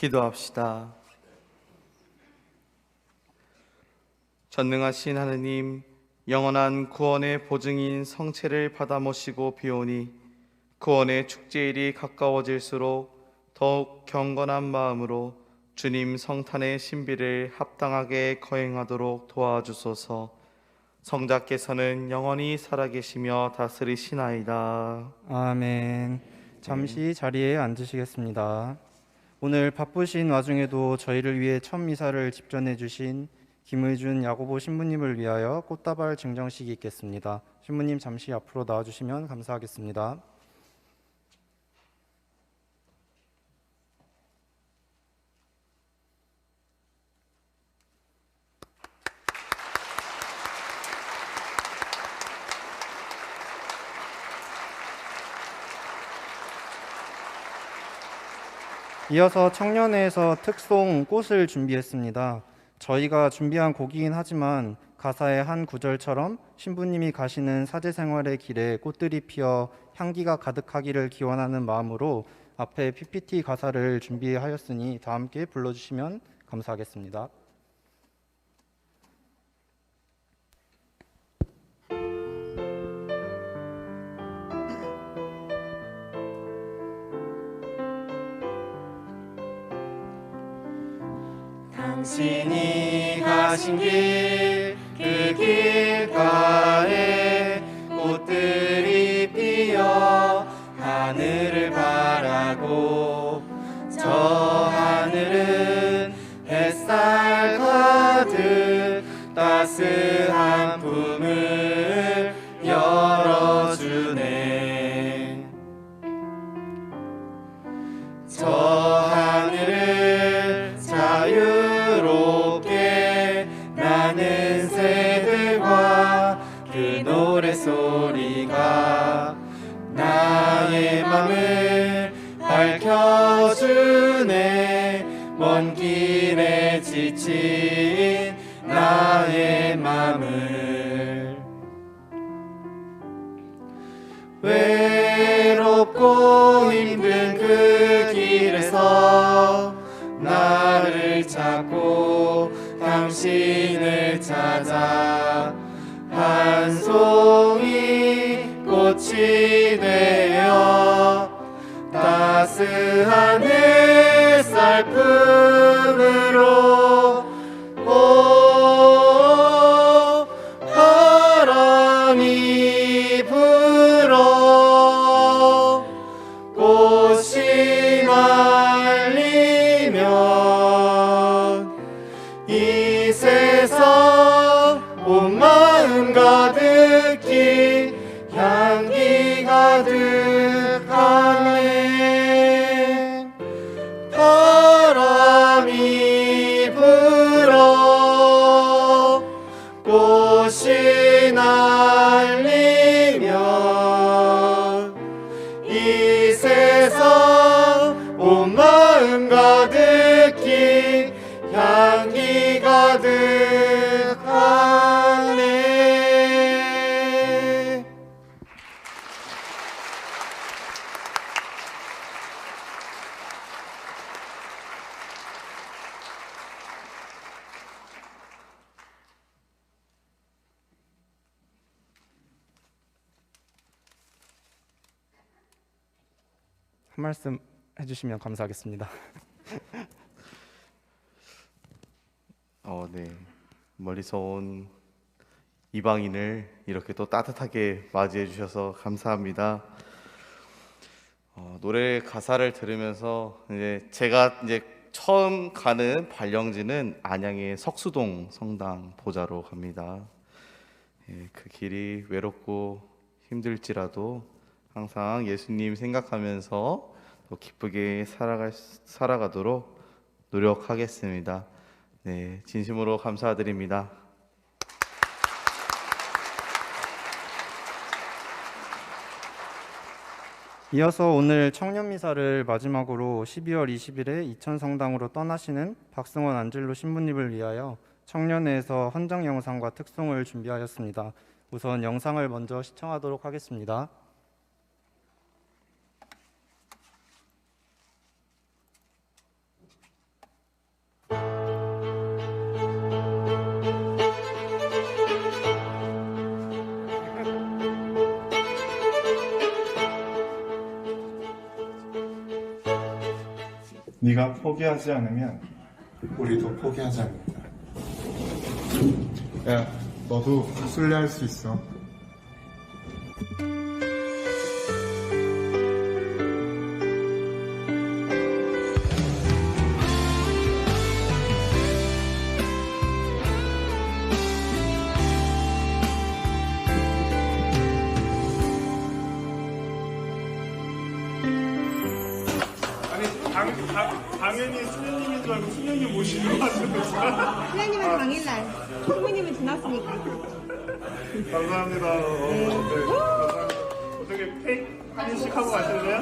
기도합시다. 전능하신 하느님, 영원한 구원의 보증인 성체를 받아 모시고 비오니 구원의 축제일이 가까워질수록 더욱 경건한 마음으로 주님 성탄의 신비를 합당하게 거행하도록 도와주소서. 성자께서는 영원히 살아계시며 다스리시나이다. 아멘. 잠시 자리에 앉으시겠습니다. 오늘 바쁘신 와중에도 저희를 위해 첫 미사를 집전해 주신 김의준 야고보 신부님을 위하여 꽃다발 증정식이 있겠습니다. 신부님 잠시 앞으로 나와주시면 감사하겠습니다. 이어서 청년회에서 특송 꽃을 준비했습니다. 저희가 준비한 곡이긴 하지만 가사의 한 구절처럼 신부님이 가시는 사제생활의 길에 꽃들이 피어 향기가 가득하기를 기원하는 마음으로 앞에 PPT 가사를 준비하였으니 다 함께 불러주시면 감사하겠습니다. 당신이 가신 길, 그 길가에 꽃들이 피어 하늘을 바라고, 저 하늘은 햇살 가득 따스한 품을 열어주네. 저 하늘을 자유롭게 나는 새들과 그 노래소리가 나의 맘을 밝혀주네. 먼 길에 지친 나의 맘을 외롭고 힘든 그 길에서 나를 찾고 당신을 찾아 한 송이 꽃이 되어 따스한 햇살 품으로 바람이 불어 꽃이 날리면 이 세상 온 마음 가득히 향기 가득하네. 바람이 불어 꽃이 날리면 이 세상 온 마음 가득히 향기 가득하네. 한 말씀 해주시면 감사하겠습니다. 네. 멀리서 온 이방인을 이렇게 또 따뜻하게 맞이해 주셔서 감사합니다. 노래 가사를 들으면서 제가 처음 가는 발령지는 안양의 석수동 성당 보좌로 갑니다. 그 길이 외롭고 힘들지라도 항상 예수님 생각하면서 또 기쁘게 살아가도록 노력하겠습니다. 네, 진심으로 감사드립니다. 이어서 오늘 청년미사를 마지막으로 12월 20일에 이천성당으로 떠나시는 박승원 안젤로 신부님을 위하여 청년회에서 헌정 영상과 특송을 준비하였습니다. 우선 영상을 먼저 시청하도록 하겠습니다. 네가 포기하지 않으면 우리도 포기하지 않는다. 야, 너도 순례할 수 있어. 당연히 수녀님인 줄 알고 수녀님 모시는 거 같은데. 신랑님은 당일날, 총무님은 지났으니까. 감사합니다. 네, 감사합니다. 어떻게 케이크 한 입씩 하고 가실래요?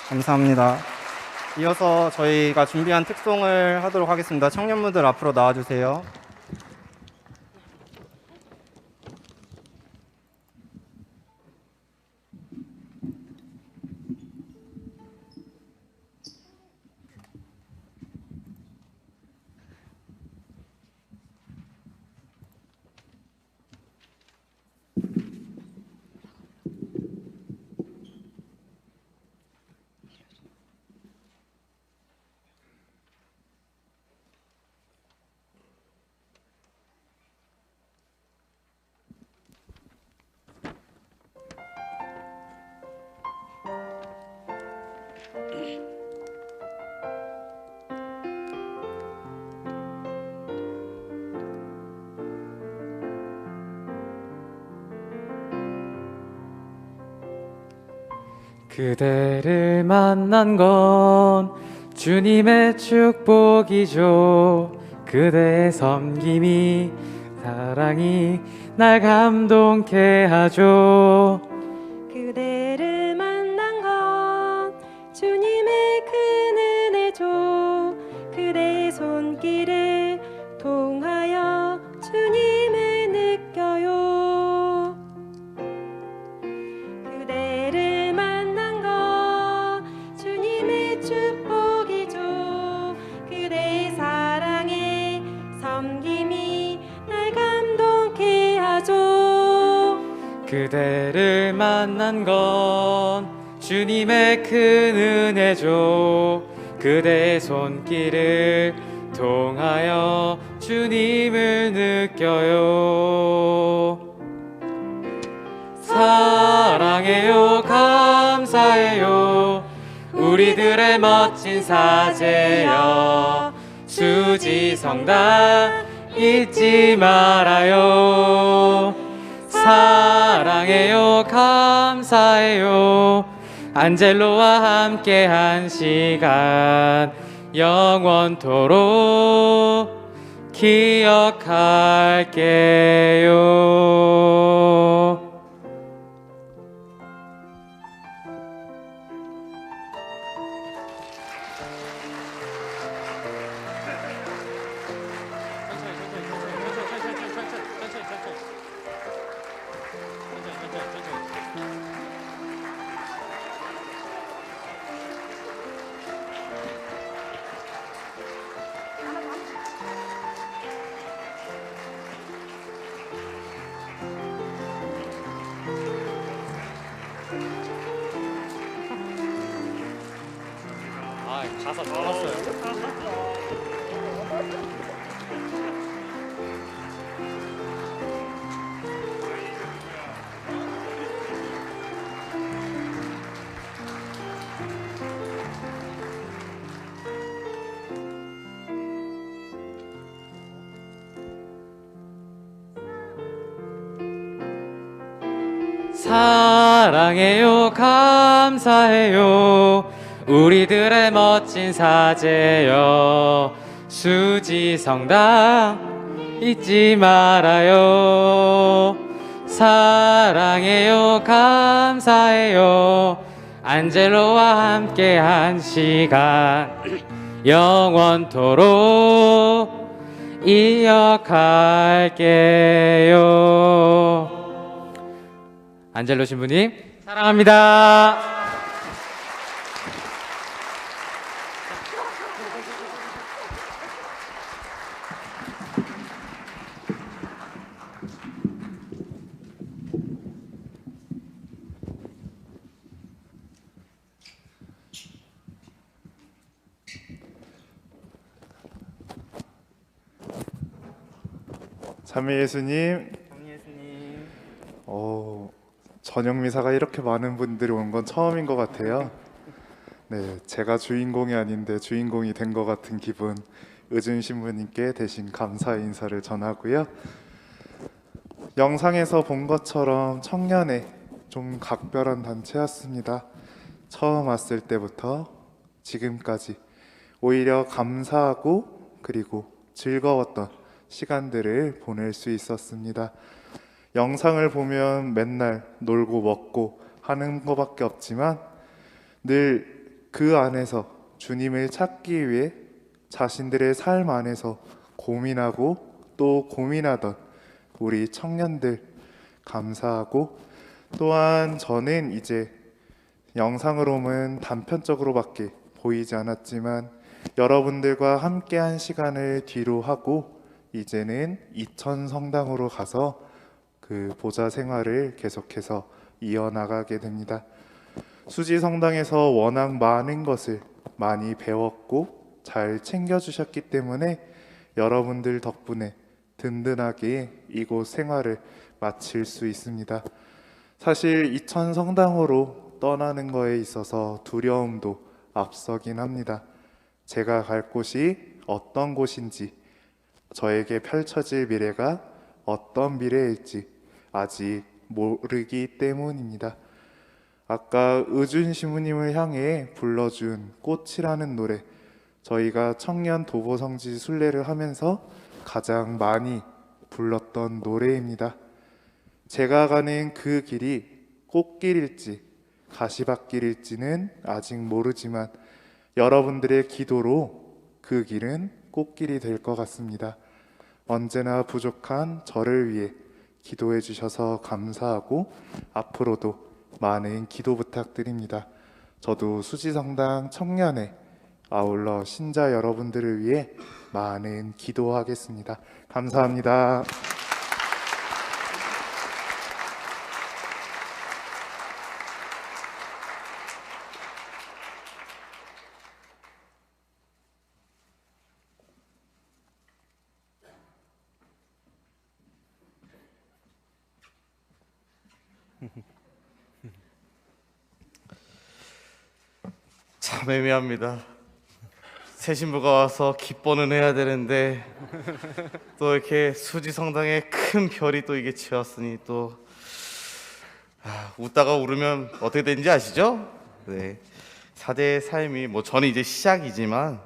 감사합니다. 이어서 저희가 준비한 특송을 하도록 하겠습니다. 청년분들 앞으로 나와주세요. 그대를 만난 건 주님의 축복이죠. 그대의 섬김이 사랑이 날 감동케 하죠. 그대를 만난 건 주님의 큰 은혜죠. 그대의 손길을 통하여 주님을 느껴요. 그대를 만난 건 주님의 축복이죠. 그대의 사랑에 섬김이 날 감동케 하죠. 그대를 만난 건 주님의 큰 은혜죠. 그대의 손길을 통하여 주님을 느껴요. 사랑해요, 감사해요, 우리들의 멋진 사제여. 수지성당 잊지 말아요. 사랑해요, 감사해요, 안젤로와 함께 한 시간 영원토록 기억할게요. 가사 좋았어요. 사랑해요, 감사해요, 우리들의 멋진 사제여. 수지성당 잊지 말아요. 사랑해요, 감사해요, 안젤로와 함께 한 시간 영원토록 이어갈게요. 안젤로 신부님 사랑합니다. 참회 예수님. 저녁 미사가 이렇게 많은 분들이 온 건 처음인 것 같아요. 네, 제가 주인공이 아닌데 주인공이 된 것 같은 기분. 의준 신부님께 대신 감사의 인사를 전하고요. 영상에서 본 것처럼 청년회 좀 각별한 단체였습니다. 처음 왔을 때부터 지금까지 오히려 감사하고 그리고 즐거웠던 시간들을 보낼 수 있었습니다. 영상을 보면 맨날 놀고 먹고 하는 것밖에 없지만 늘 그 안에서 주님을 찾기 위해 자신들의 삶 안에서 고민하고 또 고민하던 우리 청년들 감사하고, 또한 저는 이제 영상으로는 단편적으로밖에 보이지 않았지만 여러분들과 함께한 시간을 뒤로 하고 이제는 이천 성당으로 가서 그 보좌 생활을 계속해서 이어나가게 됩니다. 수지 성당에서 워낙 많은 것을 많이 배웠고 잘 챙겨주셨기 때문에 여러분들 덕분에 든든하게 이곳 생활을 마칠 수 있습니다. 사실 이천 성당으로 떠나는 거에 있어서 두려움도 앞서긴 합니다. 제가 갈 곳이 어떤 곳인지, 저에게 펼쳐질 미래가 어떤 미래일지 아직 모르기 때문입니다. 아까 의준 신부님을 향해 불러준 꽃이라는 노래, 저희가 청년 도보성지 순례를 하면서 가장 많이 불렀던 노래입니다. 제가 가는 그 길이 꽃길일지 가시밭길일지는 아직 모르지만 여러분들의 기도로 그 길은 꽃길이 될 것 같습니다. 언제나 부족한 저를 위해 기도해 주셔서 감사하고 앞으로도 많은 기도 부탁드립니다. 저도 수지성당 청년회 아울러 신자 여러분들을 위해 많은 기도하겠습니다. 감사합니다. 참 애매합니다. 새 신부가 와서 기뻐는 해야 되는데 또 이렇게 수지 성당에 큰 별이 또 이게 치웠으니 또 웃다가 울으면 어떻게 되는지 아시죠? 네, 사제의 삶이 뭐 저는 이제 시작이지만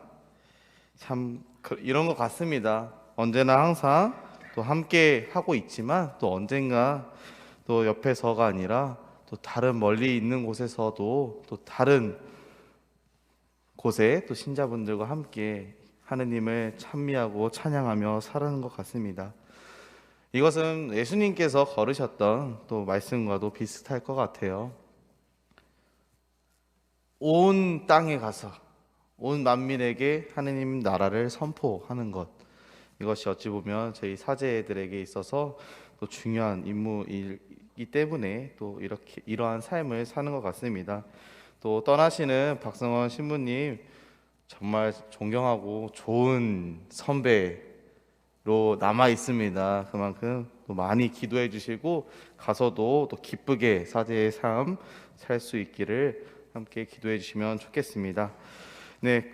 참 이런 것 같습니다. 언제나 항상 또 함께 하고 있지만 또 언젠가 또 옆에서가 아니라 또 다른 멀리 있는 곳에서도 또 다른 곳에 또 신자분들과 함께 하느님을 찬미하고 찬양하며 살아가는 것 같습니다. 이것은 예수님께서 걸으셨던 또 말씀과도 비슷할 것 같아요. 온 땅에 가서 온 만민에게 하느님 나라를 선포하는 것, 이것이 어찌 보면 저희 사제들에게 있어서 또 중요한 임무이기 때문에 또 이러한 삶을 사는 것 같습니다. 또 떠나시는 박성원 신부님 정말 존경하고 좋은 선배로 남아 있습니다. 그만큼 또 많이 기도해 주시고 가서도 또 기쁘게 사제의 삶 살 수 있기를 함께 기도해 주시면 좋겠습니다. 네,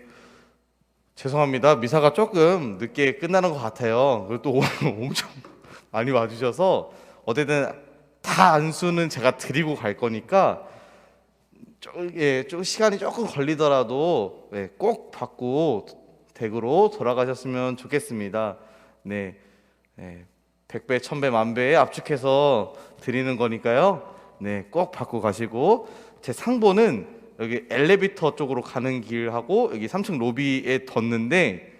죄송합니다. 미사가 조금 늦게 끝나는 것 같아요. 그리고 또 오늘 엄청 많이 와주셔서 어쨌든 다 안수는 제가 드리고 갈 거니까 좀 시간이 조금 걸리더라도 꼭 받고 댁으로 돌아가셨으면 좋겠습니다. 네, 100배, 1000배, 만배에 압축해서 드리는 거니까요. 네, 꼭 받고 가시고 제 상보는 여기 엘리베이터 쪽으로 가는 길하고 여기 3층 로비에 뒀는데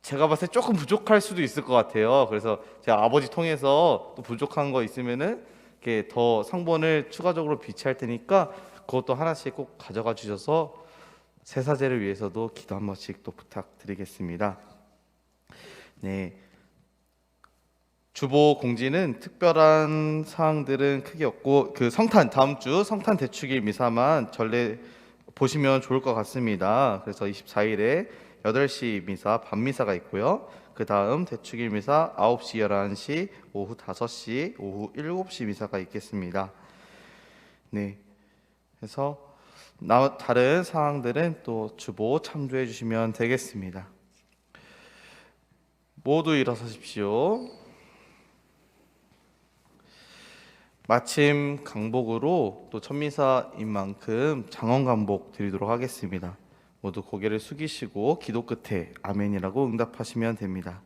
제가 봤을 때 조금 부족할 수도 있을 것 같아요. 그래서 제가 아버지 통해서 또 부족한 거 있으면은 이렇게 더 상본을 추가적으로 비치할 테니까 그것도 하나씩 꼭 가져가 주셔서 새사제를 위해서도 기도 한 번씩 또 부탁드리겠습니다. 네, 주보 공지는 특별한 사항들은 크게 없고 그 성탄 다음 주 성탄 대축일 미사만 전례 보시면 좋을 것 같습니다. 그래서 24일에 8시 미사 밤미사가 있고요. 그 다음 대축일 미사 9시 11시 오후 5시 오후 7시 미사가 있겠습니다. 네, 그래서 다른 사항들은 또 주보 참조해 주시면 되겠습니다. 모두 일어서십시오. 마침 강복으로 또 천미사인 만큼 장원 강복 드리도록 하겠습니다. 모두 고개를 숙이시고 기도 끝에 아멘이라고 응답하시면 됩니다.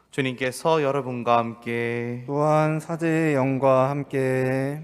주님께서 여러분과 함께 또한 사제의 영과 함께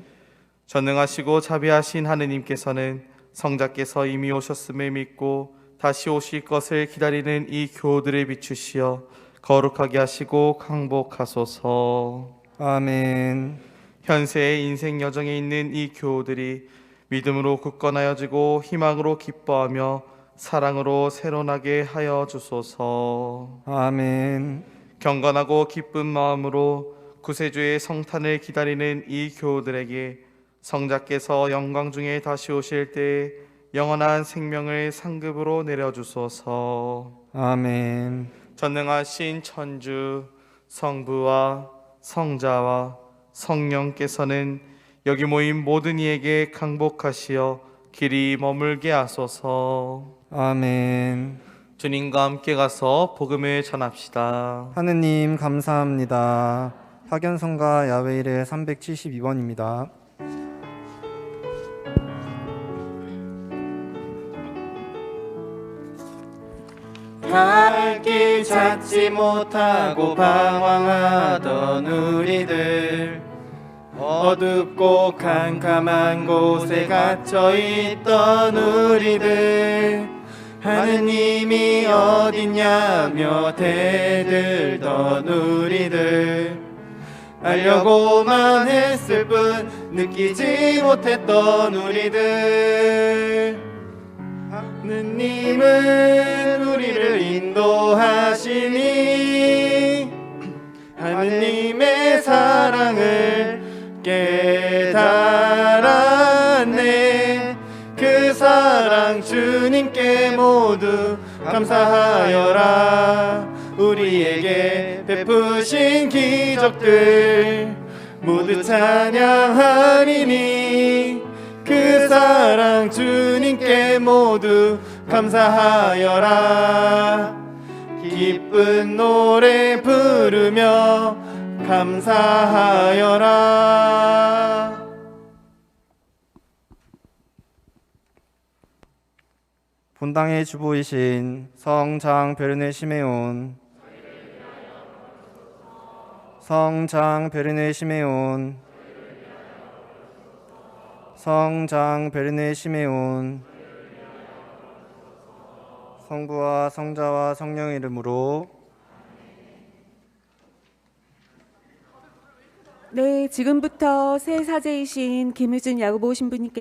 전능하시고 자비하신 하느님께서는 성자께서 이미 오셨음을 믿고 다시 오실 것을 기다리는 이 교우들을 비추시어 거룩하게 하시고 강복하소서. 아멘. 현세의 인생 여정에 있는 이 교우들이 믿음으로 굳건하여지고 희망으로 기뻐하며 사랑으로 새로나게 하여 주소서. 아멘. 경건하고 기쁜 마음으로 구세주의 성탄을 기다리는 이 교우들에게 성자께서 영광 중에 다시 오실 때 영원한 생명을 상급으로 내려주소서. 아멘. 전능하신 천주 성부와 성자와 성령께서는 여기 모인 모든 이에게 강복하시어 길이 머물게 하소서. 아멘. 주님과 함께 가서 복음을 전합시다. 하느님 감사합니다. 학연성가 야외일의 372번입니다. 갈 길 찾지 못하고 방황하던 우리들, 어둡고 캄캄한 곳에 갇혀 있던 우리들, 하느님이 어딨냐며 대들던 우리들, 알려고만 했을 뿐 느끼지 못했던 우리들, 하느님은 우리를 인도하시니 하느님의 사랑을 깨달았네. 그 사랑 주님께 모두 감사하여라. 우리에게 베푸신 기적들 모두 찬양하리니 그 사랑 주님께 모두 감사하여라. 기쁜 노래 부르며 감사하여라. 본당의 주보이신 성장 베르네 시메온, 성장 베르네 시메온, 성장 베르네 시메온. 성부와 성자와 성령의 이름으로. 네, 지금부터 새 사제이신 김유준 야구보 신부님께